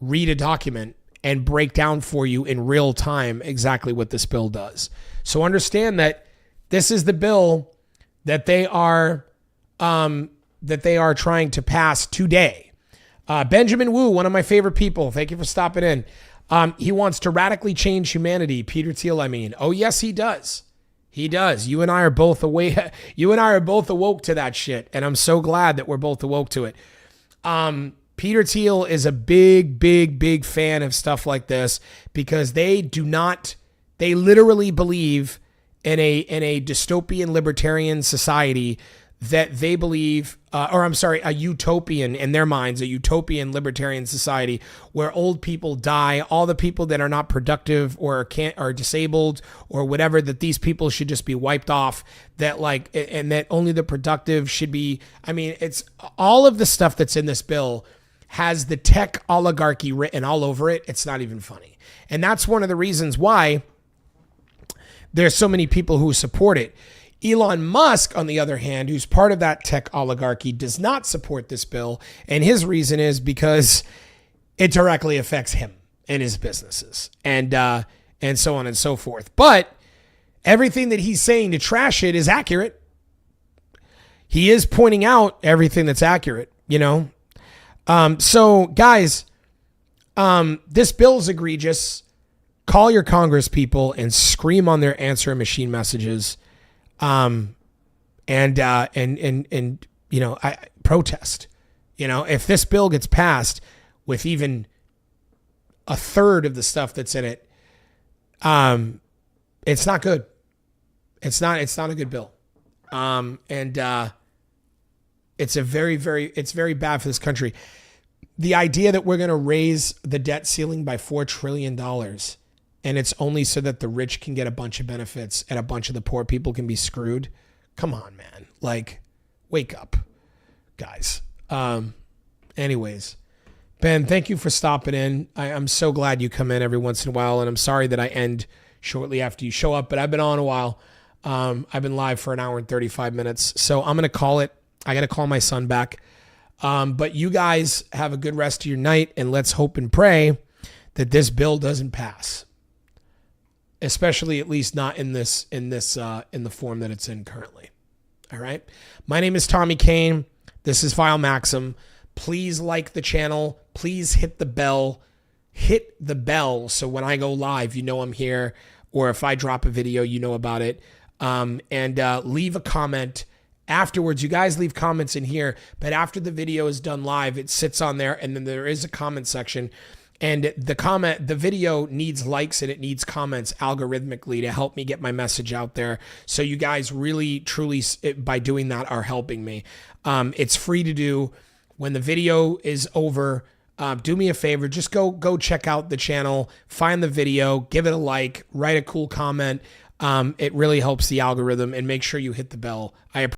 read a document and break down for you in real time exactly what this bill does. So understand that this is the bill that they are trying to pass today. Benjamin Wu, one of my favorite people. Thank you for stopping in. He wants to radically change humanity. Peter Thiel, I mean. Oh, yes, he does. He does. You and I are both awake. You and I are both awoke to that shit. And I'm so glad that we're both awoke to it. Peter Thiel is a big fan of stuff like this because they literally believe in a dystopian libertarian society that they believe, a utopian in their minds, a utopian libertarian society where old people die, all the people that are not productive or are disabled or whatever, that these people should just be wiped off, and that only the productive should be, it's all of the stuff that's in this bill has the tech oligarchy written all over it, it's not even funny. And that's one of the reasons why there's so many people who support it. Elon Musk, on the other hand, who's part of that tech oligarchy, does not support this bill. And his reason is because it directly affects him and his businesses and so on and so forth. But everything that he's saying to trash it is accurate. He is pointing out everything that's accurate, you know? So guys, this bill's egregious. Call your Congress people and scream on their answering machine messages. And you know, I protest. You know, if this bill gets passed with even a third of the stuff that's in it, it's not good. It's not a good bill. It's very bad for this country. The idea that we're going to raise the debt ceiling by $4 trillion and it's only so that the rich can get a bunch of benefits and a bunch of the poor people can be screwed. Come on, man. Like, wake up, guys. Anyways, Ben, thank you for stopping in. I'm so glad you come in every once in a while, and I'm sorry that I end shortly after you show up, but I've been on a while. I've been live for 1 hour and 35 minutes, so I'm going to call it. I got to call my son back. But you guys have a good rest of your night, and let's hope and pray that this bill doesn't pass. Especially at least not in the form that it's in currently. All right. My name is Tommy Kane. This is File Maxim. Please like the channel. Please hit the bell. Hit the bell so when I go live, you know I'm here. Or if I drop a video, you know about it. And leave a comment afterwards. You guys leave comments in here, but after the video is done live, it sits on there, and then there is a comment section. And the video needs likes and it needs comments algorithmically to help me get my message out there. So you guys really, truly, by doing that, are helping me. It's free to do. When the video is over, do me a favor. Just go check out the channel, find the video, give it a like, write a cool comment. It really helps the algorithm, and make sure you hit the bell. I appreciate